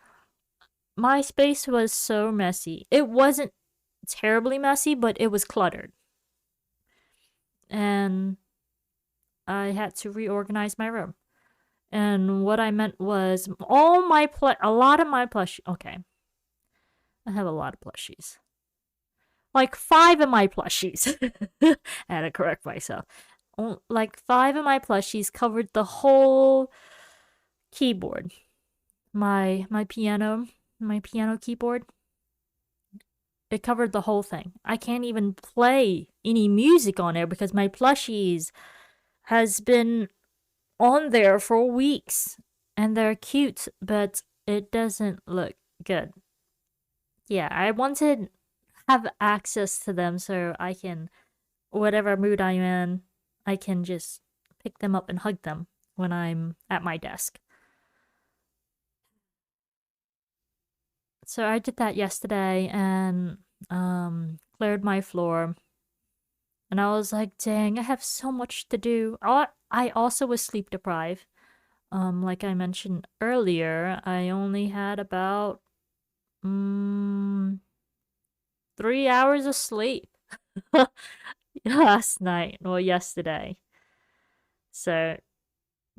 my space was so messy. It wasn't terribly messy, but it was cluttered. And I had to reorganize my room. And what I meant was a lot of my plush. Okay, I have a lot of plushies. Like 5 of my plushies. I had to correct myself. Like 5 of my plushies covered the whole keyboard. My piano keyboard. It covered the whole thing. I can't even play any music on there because my plushies has been on there for weeks and they're cute, but it doesn't look good. Yeah, I wanted have access to them so I can whatever mood I'm in, I can just pick them up and hug them when I'm at my desk. So I did that yesterday and cleared my floor. And I was like, dang, I have so much to do. I also was sleep deprived. Like I mentioned earlier, I only had about 3 hours of sleep last night or yesterday. So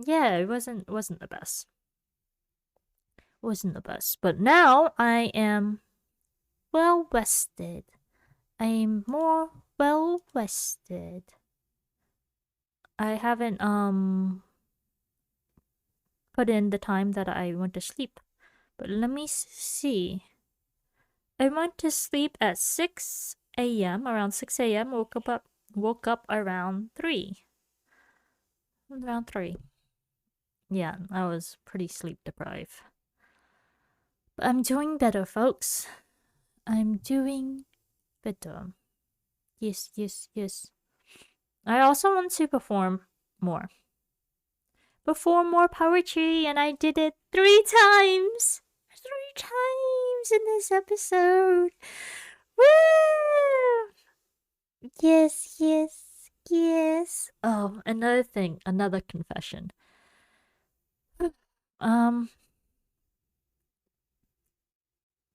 yeah, it wasn't the best. Wasn't the best. But now I am well rested. I'm more well rested. I haven't put in the time that I went to sleep. But let me see. I went to sleep at 6 a.m. Around 6 a.m. Woke up around 3. Around 3. Yeah, I was pretty sleep deprived. But I'm doing better, folks. I'm doing better. Yes, yes, yes. I also want to perform more. Perform more poetry, and I did it 3 times. 3 times in this episode. Woo! Yes, yes, yes. Oh, another thing, another confession. Um,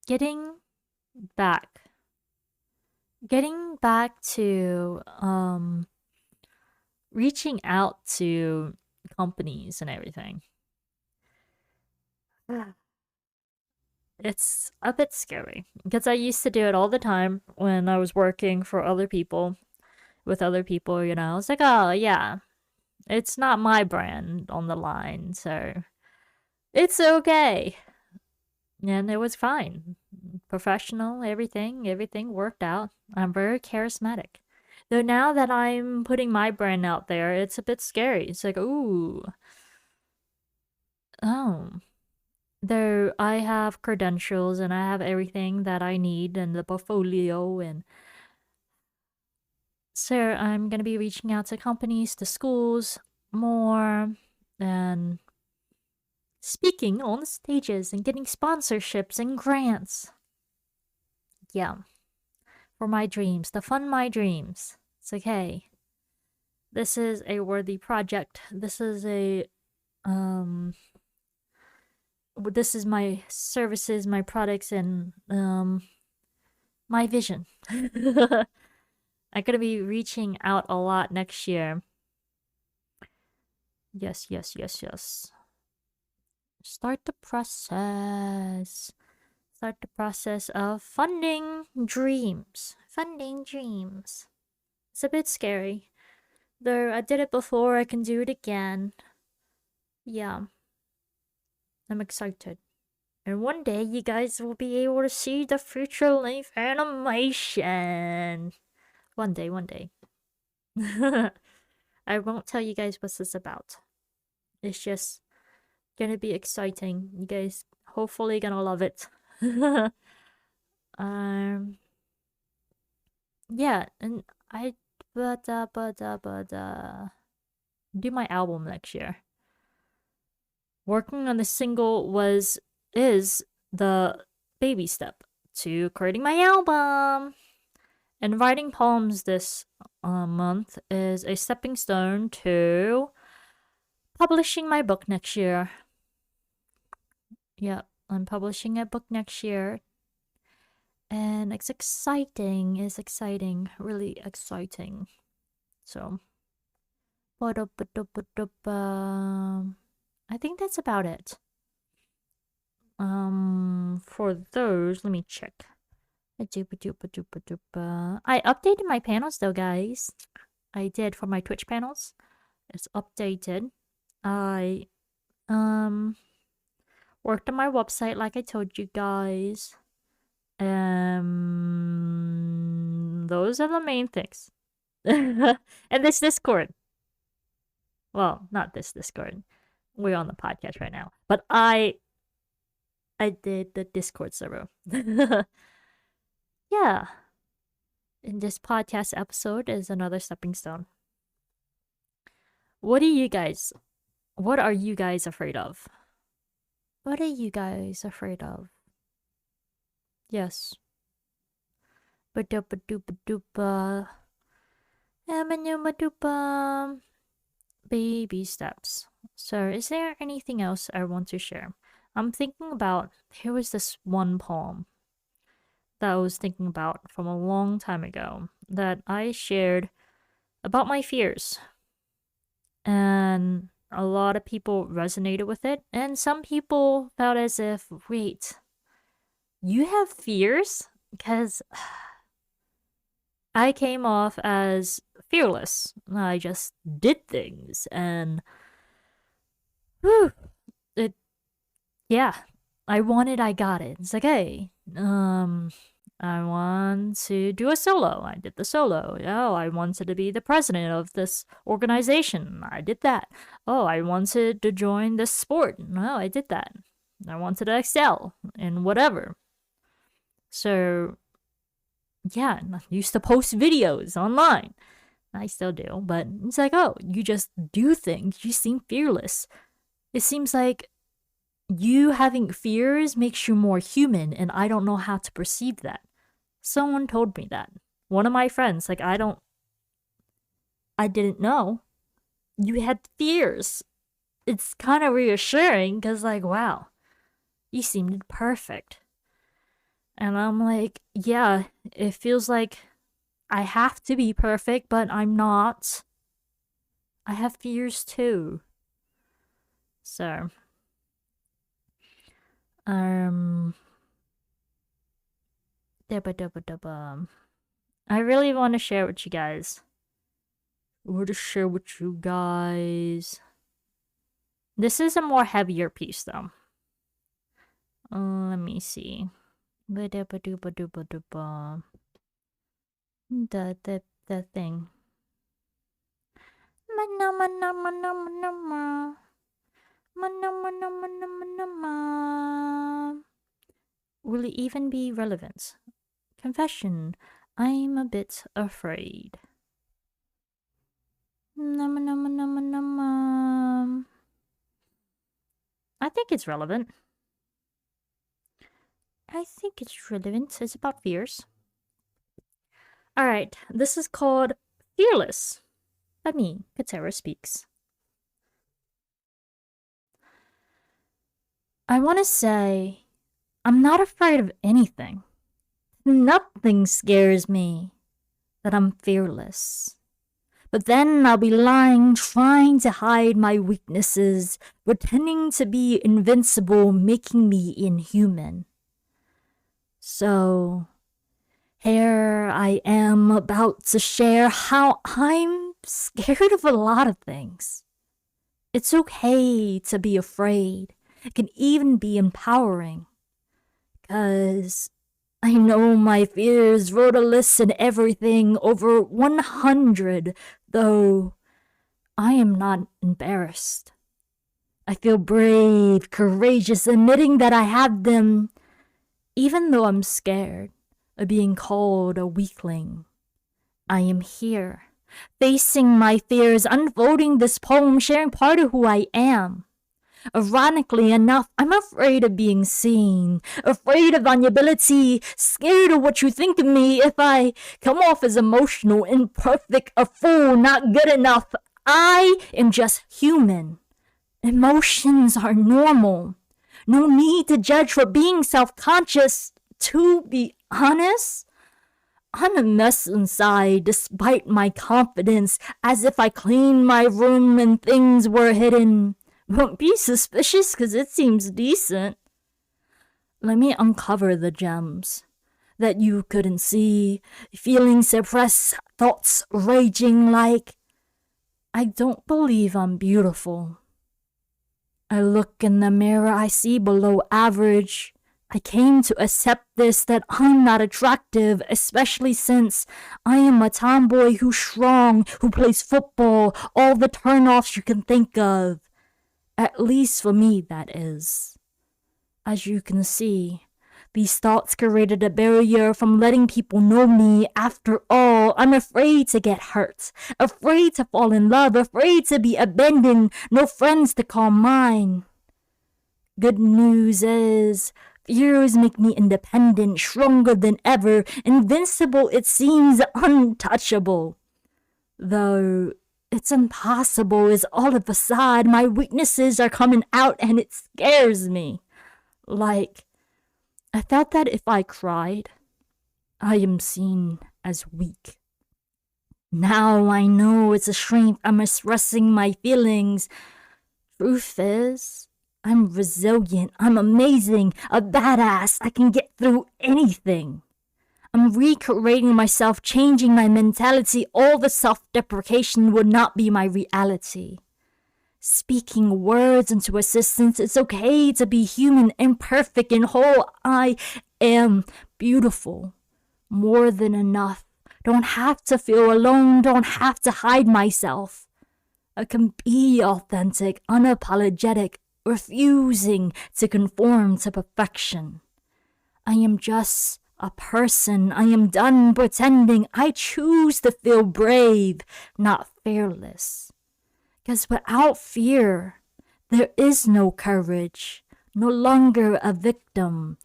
getting back, getting back to reaching out to companies and everything. It's a bit scary because I used to do it all the time when I was working for other people, with other people, you know. I was like, oh, yeah, it's not my brand on the line, so it's okay. And it was fine. Professional, everything worked out. I'm very charismatic. Though now that I'm putting my brand out there, it's a bit scary. It's like, ooh, oh. Though I have credentials and I have everything that I need and the portfolio, and so I'm gonna be reaching out to companies, to schools more, and speaking on stages and getting sponsorships and grants. Yeah, for my dreams, to fund my dreams. It's like, hey, this is a worthy project. This is this is my services, my products, and my vision. I'm gonna be reaching out a lot next year. Yes, yes, yes, yes. Start the process. Start the process of funding dreams. Funding dreams. It's a bit scary. Though I did it before, I can do it again. Yeah. I'm excited. And one day you guys will be able to see the future length animation. One day, one day. I won't tell you guys what this is about. It's just gonna be exciting. You guys hopefully gonna love it. um yeah, and I do my album next year. Working on the single is the baby step to creating my album. And writing poems this month is a stepping stone to publishing my book next year. Yeah, I'm publishing a book next year. And it's exciting. It's exciting. Really exciting. So, I think that's about it. For those, let me check. I updated my panels though, guys. I did for my Twitch panels. It's updated. I worked on my website like I told you guys. Those are the main things. And this Discord. Well, not this Discord. We're on the podcast right now. But I did the Discord server. Yeah. And this podcast episode is another stepping stone. What are you guys afraid of? What are you guys afraid of? Yes. Ba-da-ba-doo-ba-doo-ba. Ama-noo-ma-doo-ba. Baby steps. So, is there anything else I want to share? I'm thinking about, here was this one poem that I was thinking about from a long time ago that I shared about my fears. And a lot of people resonated with it, and some people felt as if, wait, you have fears? Because I came off as fearless. I just did things, and whew, yeah, I got it. It's like, hey, I want to do a solo. I did the solo. Oh, I wanted to be the president of this organization. I did that. Oh, I wanted to join this sport. No, I did that. I wanted to excel in whatever. So, yeah, I used to post videos online. I still do, but it's like, oh, you just do things. You seem fearless. It seems like you having fears makes you more human, and I don't know how to perceive that. Someone told me that. One of my friends, like, I didn't know you had fears. It's kind of reassuring because, like, wow, you seemed perfect. And I'm like, yeah, it feels like I have to be perfect, but I'm not. I have fears too. So, I really want to share with you guys. This is a more heavier piece, though. Let me see. The thing. Will it even be relevant? Confession. I'm a bit afraid. I think it's relevant. It's about fears. Alright, this is called Fearless. By me, Katerra speaks. I want to say, I'm not afraid of anything. Nothing scares me. That I'm fearless. But then I'll be lying, trying to hide my weaknesses, pretending to be invincible, making me inhuman. So, here I am about to share how I'm scared of a lot of things. It's okay to be afraid. It can even be empowering. 'Cause I know my fears wrote a list and everything, over 100, though I am not embarrassed. I feel brave, courageous, admitting that I have them, even though I'm scared of being called a weakling. I am here, facing my fears, unfolding this poem, sharing part of who I am. Ironically enough, I'm afraid of being seen, afraid of vulnerability, scared of what you think of me if I come off as emotional, imperfect, a fool, not good enough. I am just human. Emotions are normal. No need to judge for being self-conscious. To be honest, I'm a mess inside despite my confidence, as if I cleaned my room and things were hidden. Won't be suspicious because it seems decent. Let me uncover the gems that you couldn't see, feelings suppressed, thoughts raging like, I don't believe I'm beautiful. I look in the mirror, I see below average. I came to accept this, that I'm not attractive, especially since I am a tomboy who's strong, who plays football, all the turnoffs you can think of. At least for me, that is. As you can see, these thoughts created a barrier from letting people know me. After all, I'm afraid to get hurt, afraid to fall in love, afraid to be abandoned, no friends to call mine. Good news is, fears make me independent, stronger than ever, invincible, it seems untouchable. Though it's impossible, it's all a facade. My weaknesses are coming out and it scares me. Like, I felt that if I cried, I am seen as weak. Now I know it's a strength. I'm expressing my feelings. Truth is, I'm resilient. I'm amazing. A badass. I can get through anything. I'm recreating myself, changing my mentality. All the self-deprecation would not be my reality. Speaking words into existence, it's okay to be human, imperfect, and whole. I am beautiful. more than enough. Don't have to feel alone, don't have to hide myself. I can be authentic, unapologetic, refusing to conform to perfection. I am just a person. I am done pretending. I choose to feel brave, not fearless. Because without fear, there is no courage, no longer a victim.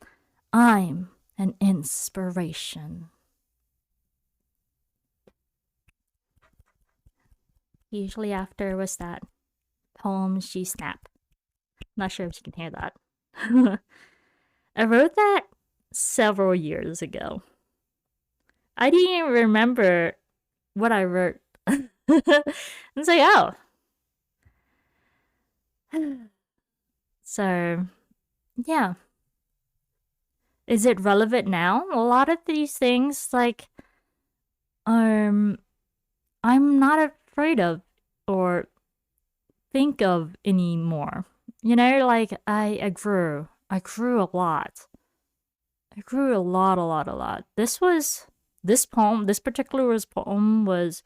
I'm an inspiration. Usually after was that poem, she snapped. Not sure if you can hear that. I wrote that several years ago. I didn't even remember what I wrote. It's like, oh. So, yeah. Is it relevant now? A lot of these things, like, I'm not afraid of or think of anymore. You know, like, I grew. I grew a lot. I grew a lot. This particular poem was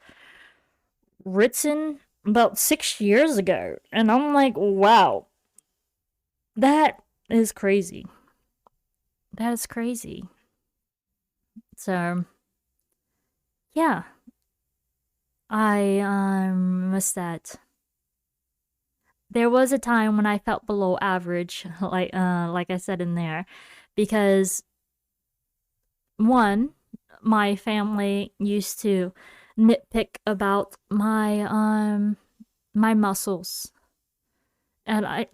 written about 6 years ago. And I'm like, wow, that is crazy. That is crazy. So, yeah. I was that. There was a time when I felt below average, like I said in there, because one, my family used to nitpick about my muscles. And I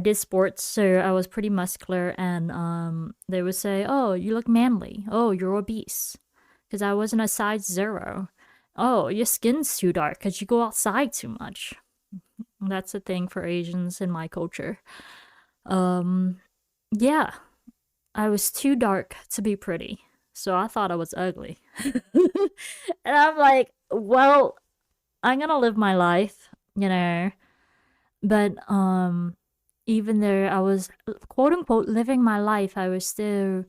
did sports, so I was pretty muscular, and they would say, "Oh, you look manly. Oh, you're obese." Because I wasn't a size 0. Oh, your skin's too dark because you go outside too much. That's a thing for Asians in my culture. Yeah, I was too dark to be pretty, so I thought I was ugly. And I'm like, well, I'm gonna live my life, you know. But even though I was quote unquote living my life, I was still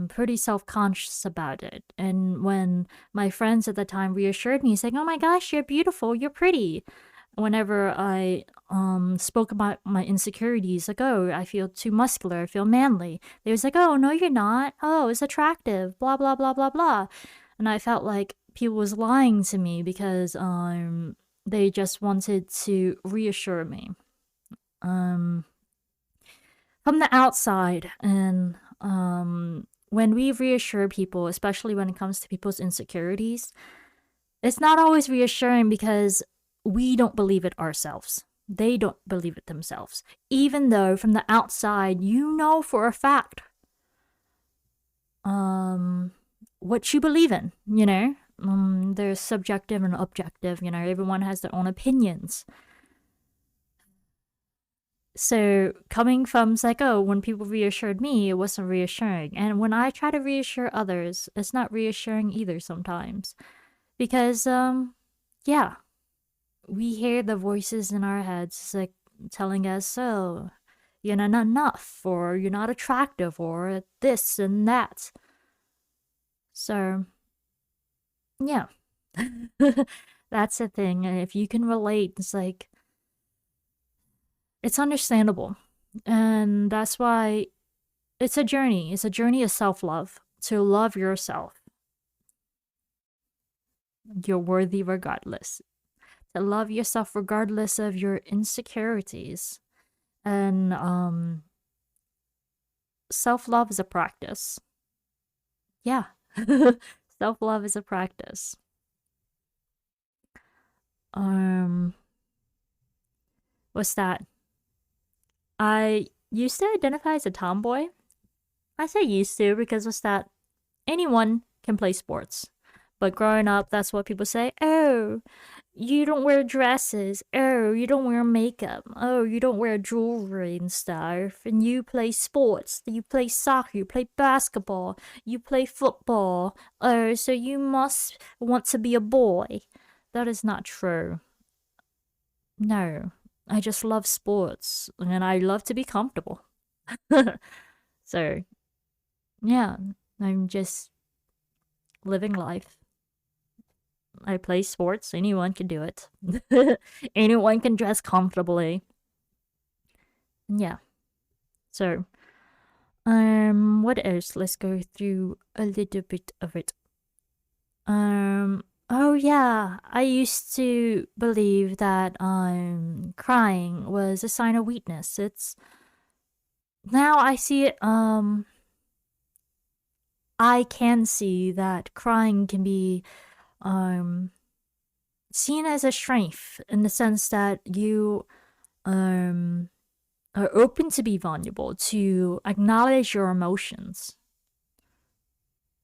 pretty self-conscious about it. And when my friends at the time reassured me, saying, "Oh my gosh, you're beautiful, you're pretty," whenever I spoke about my insecurities, like, "Oh, I feel too muscular, I feel manly," they was like, "Oh no, you're not. Oh, it's attractive, blah blah blah blah blah." And I felt like people was lying to me because they just wanted to reassure me from the outside. And when we reassure people, especially when it comes to people's insecurities, it's not always reassuring because we don't believe it ourselves. They don't believe it themselves. Even though from the outside, you know for a fact what you believe in, you know? There's subjective and objective, you know, everyone has their own opinions. So coming from, it's like, oh, when people reassured me, it wasn't reassuring. And when I try to reassure others, it's not reassuring either sometimes. Because, yeah, we hear the voices in our heads, like, telling us, oh, you're not enough, or you're not attractive, or this and that. So, yeah. That's the thing. And if you can relate, it's like, it's understandable. And that's why it's a journey. It's a journey of self-love, to love yourself. You're worthy regardless. To love yourself regardless of your insecurities. And self-love is a practice. Yeah. Self-love is a practice. What's that? I used to identify as a tomboy. I say used to because what's that? Anyone can play sports. But growing up, that's what people say. Oh, you don't wear dresses. Oh, you don't wear makeup. Oh, you don't wear jewelry and stuff. And you play sports. You play soccer. You play basketball. You play football. Oh, so you must want to be a boy. That is not true. No, I just love sports and I love to be comfortable. So, yeah, I'm just living life. I play sports. Anyone can do it. Anyone can dress comfortably. Yeah. So, what else? Let's go through a little bit of it. Oh yeah, I used to believe that crying was a sign of weakness. It's now I see it. I can see that crying can be um seen as a strength in the sense that you um are open to be vulnerable, to acknowledge your emotions.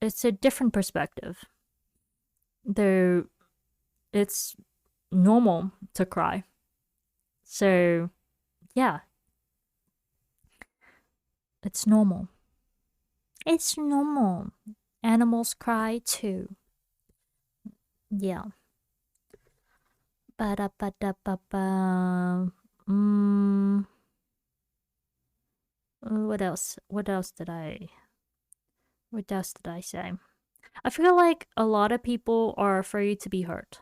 It's a different perspective. Though it's normal to cry. So, yeah, it's normal. It's normal. Animals cry too. Yeah. Ba-da-ba-da-ba-ba. What else? What else did I say? I feel like a lot of people are afraid to be hurt.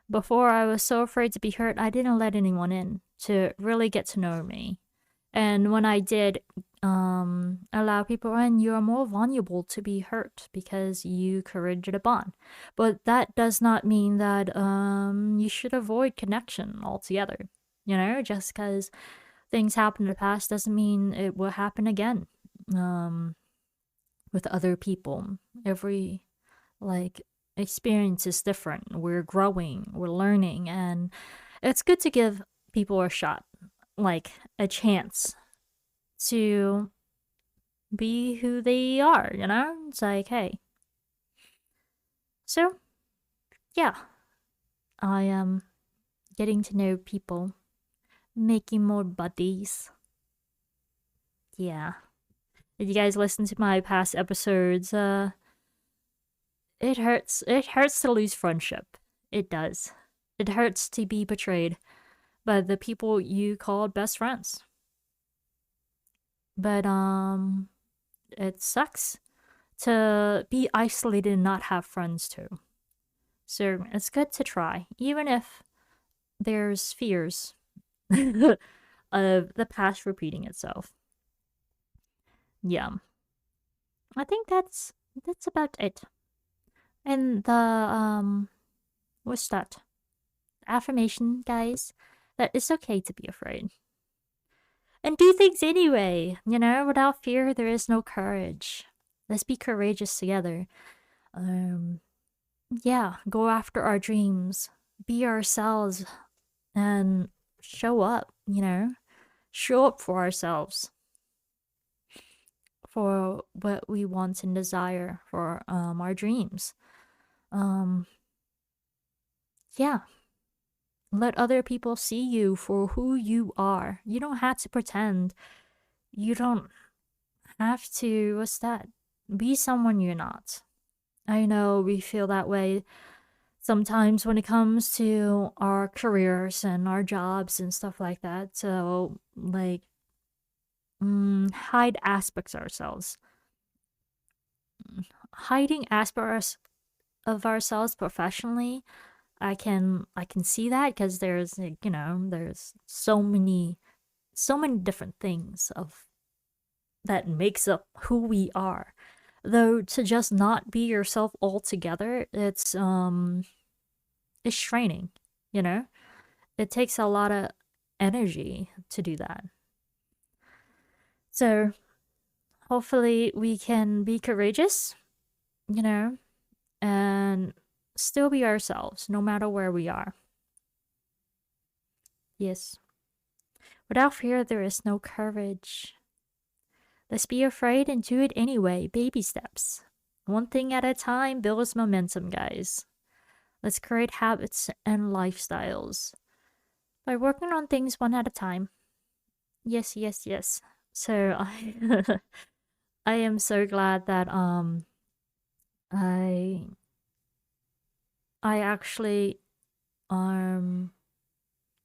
Before, I was so afraid to be hurt, I didn't let anyone in to really get to know me. And when I did allow people in, you are more vulnerable to be hurt because you created a bond. But that does not mean that you should avoid connection altogether. You know, just because things happened in the past doesn't mean it will happen again with other people. Every like experience is different. We're growing, we're learning, and it's good to give people a shot, like a chance to be who they are, you know? It's like, hey. So, yeah, I am getting to know people, making more buddies. Yeah. If you guys listen to my past episodes, it hurts. It hurts to lose friendship. It does. It hurts to be betrayed by the people you called best friends. But it sucks to be isolated and not have friends too. So it's good to try, even if there's fears of the past repeating itself. Yeah. I think that's about it. And the what's that? Affirmation, guys, that it's okay to be afraid. And do things anyway, you know, without fear there is no courage. Let's be courageous together. Yeah, go after our dreams, be ourselves, and show up, you know? Show up for ourselves, for what we want and desire, for our dreams. Yeah. Let other people see you for who you are. You don't have to pretend. You don't have to, what's that? Be someone you're not. I know we feel that way sometimes when it comes to our careers and our jobs and stuff like that. So, like, hide aspects of ourselves. Hiding aspects of ourselves professionally, I can see that because there's like, you know, there's so many different things of that makes up who we are. Though to just not be yourself altogether, it's training, you know? It takes a lot of energy to do that. So hopefully we can be courageous, you know, and still be ourselves no matter where we are. Yes. Without fear, there is no courage. Let's be afraid and do it anyway. Baby steps. One thing at a time builds momentum, guys. Let's create habits and lifestyles by working on things one at a time. Yes, yes, yes. So I am so glad that I actually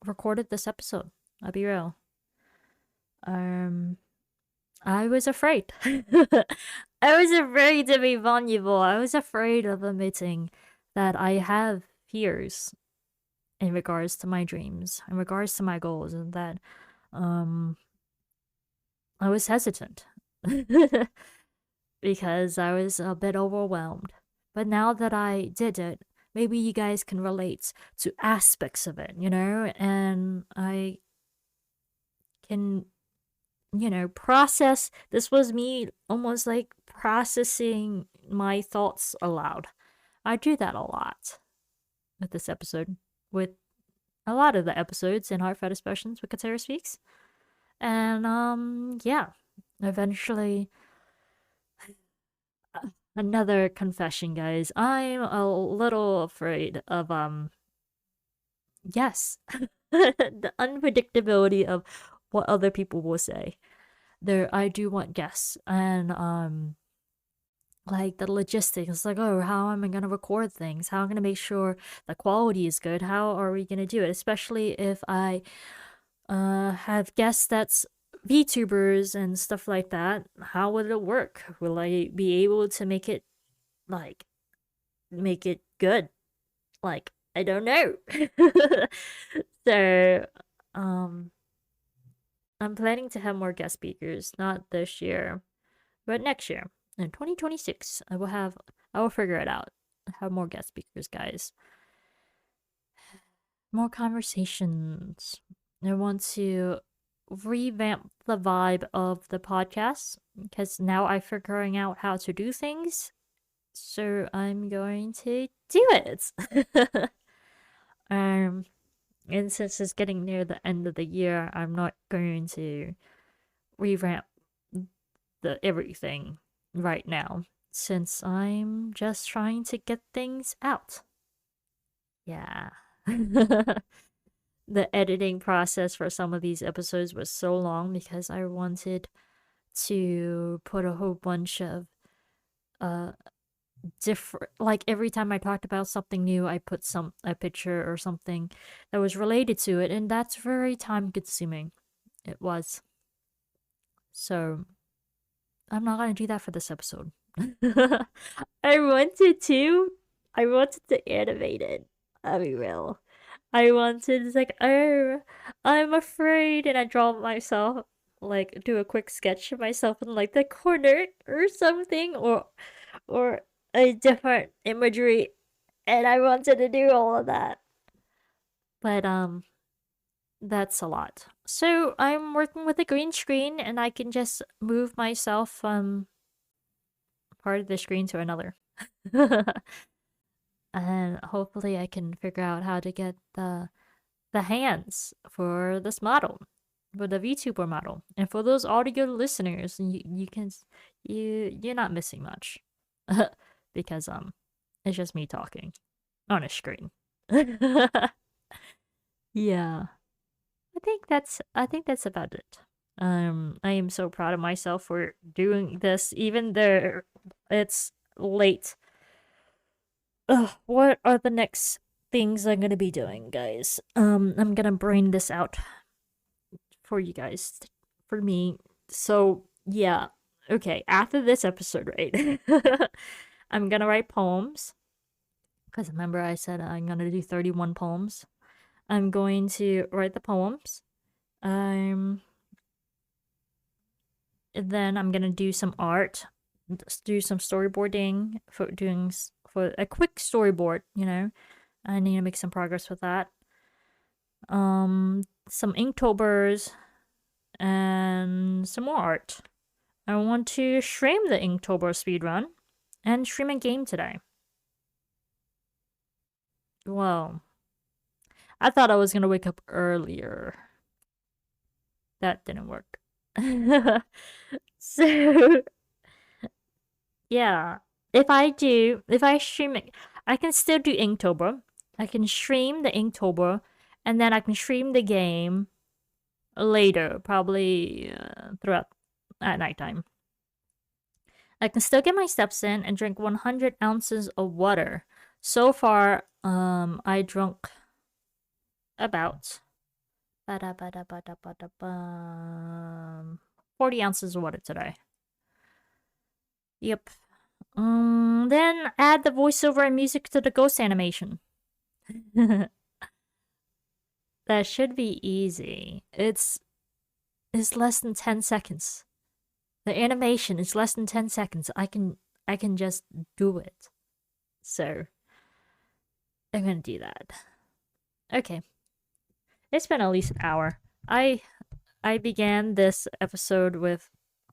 recorded this episode. I'll be real. I was afraid. I was afraid to be vulnerable. I was afraid of admitting that I have fears in regards to my dreams, in regards to my goals, and that um I was hesitant because I was a bit overwhelmed. But now that I did it, maybe you guys can relate to aspects of it, and I can, process. This was me almost like processing my thoughts aloud. I do that a lot with this episode, with a lot of the episodes in Heartfelt Expressions with Katerra Speaks. And yeah, eventually another confession, guys. I'm a little afraid of yes, the unpredictability of what other people will say. There, I do want guests, and like the logistics, like, oh, how am I gonna record things? How am I gonna make sure the quality is good? How are we gonna do it? Especially if I have guests that's VTubers and stuff like that. How would it work? Will I be able to like make it good? Like, I don't know. So um I'm planning to have more guest speakers, not this year, but next year. In 2026, I will figure it out. Have more guest speakers, guys. More conversations. I want to revamp the vibe of the podcast because now I'm figuring out how to do things. So I'm going to do it. um, and since it's getting near the end of the year, I'm not going to revamp the everything right now since I'm just trying to get things out. Yeah. The editing process for some of these episodes was so long because I wanted to put a whole bunch of uh different, like every time I talked about something new, I put a picture or something that was related to it, and that's very time consuming. It was. So I'm not gonna do that for this episode. I wanted to. I wanted to animate it. I'll be real. I wanted, it's like, oh, I'm afraid, and I draw myself, like, do a quick sketch of myself in like the corner or something, or a different imagery, and I wanted to do all of that. But that's a lot. So I'm working with a green screen, and I can just move myself from part of the screen to another. And hopefully I can figure out how to get the hands for this model, for the VTuber model. And for those audio listeners, you're not missing much. Because it's just me talking on a screen. Yeah. I think that's about it. I am so proud of myself for doing this even though it's late. Ugh, what are the next things I'm gonna be doing, guys? I'm gonna brain this out for you guys, for me. So yeah, okay. After this episode, right? I'm gonna write poems because remember I said I'm gonna do 31 poems. I'm going to write the poems. Then I'm gonna do some art, do some storyboarding for a quick storyboard. I need to make some progress with that. Some Inktober's and some more art. I want to stream the Inktober speedrun and stream a game today. Well, I thought I was gonna wake up earlier. That didn't work. So, yeah. If I stream it, I can still do Inktober. I can stream the Inktober, and then I can stream the game later, probably throughout at nighttime. I can still get my steps in and drink 100 ounces of water. So far, I drunk about 40 ounces of water today. Yep. Then add the voiceover and music to the ghost animation. That should be easy. It's less than 10 seconds. The animation is less than 10 seconds. I can just do it. So I'm gonna do that. Okay. It's been at least an hour. I began this episode with,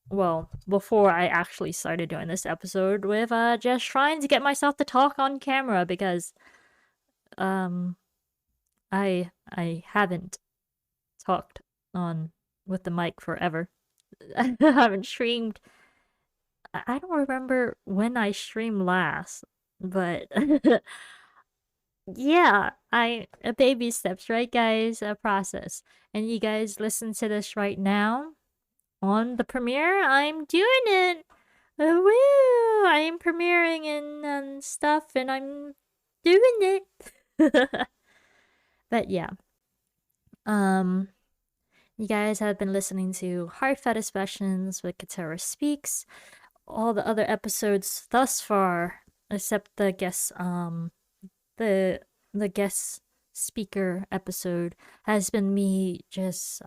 well, before I actually started doing this episode, with just trying to get myself to talk on camera because I haven't talked on with the mic forever. I haven't streamed. I don't remember when I streamed last, but yeah, baby steps, right, guys? A process. And you guys listen to this right now on the premiere. I'm doing it. Woo! I'm premiering and stuff, and I'm doing it. But yeah, you guys have been listening to Heart Fetish Sessions with Katerra Speaks. All the other episodes thus far, except the guest the guest speaker episode, has been me just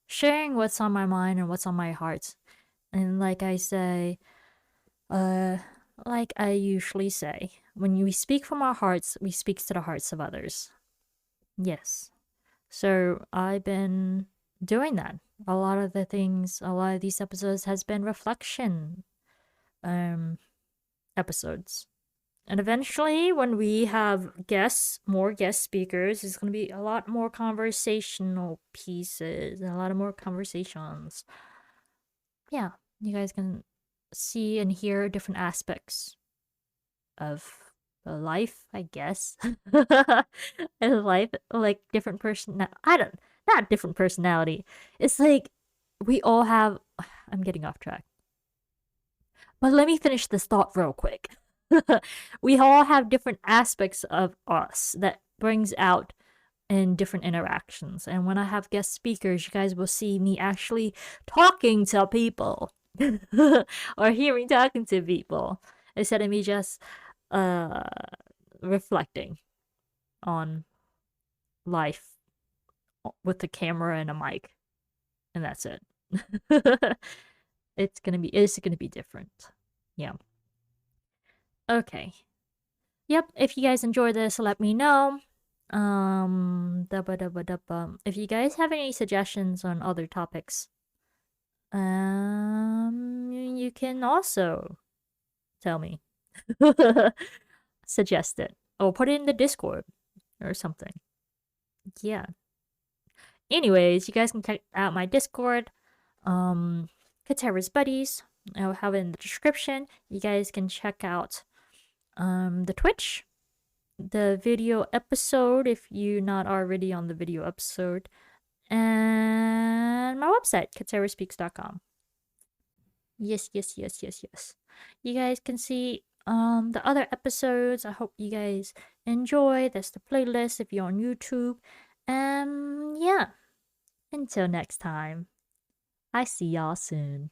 sharing what's on my mind and what's on my heart. And like I say, like I usually say, when we speak from our hearts, we speak to the hearts of others. Yes. So I've been doing that. A lot of these episodes has been reflection episodes. And eventually, when we have more guest speakers, it's going to be a lot more conversational pieces, a lot of more conversations. Yeah, you guys can see and hear different aspects of life, I guess. And life, like different not different personality. It's like we all have. I'm getting off track. But let me finish this thought real quick. We all have different aspects of us that brings out in different interactions. And when I have guest speakers, you guys will see me actually talking to people or hearing talking to people instead of me just reflecting on life with the camera and a mic, and that's it. It's gonna be different. Yeah. Okay. Yep. If you guys enjoy this, let me know. If you guys have any suggestions on other topics, you can also tell me. Suggest it. Or put it in the Discord or something. Yeah. Anyways, you guys can check out my Discord. Katerra's Buddies. I'll have it in the description. You guys can check out the Twitch, the video episode if you're not already on the video episode, and my website, katerraspeaks.com. Yes. You guys can see the other episodes. I hope you guys enjoy. That's the playlist if you're on YouTube. Yeah. Until next time. I see y'all soon.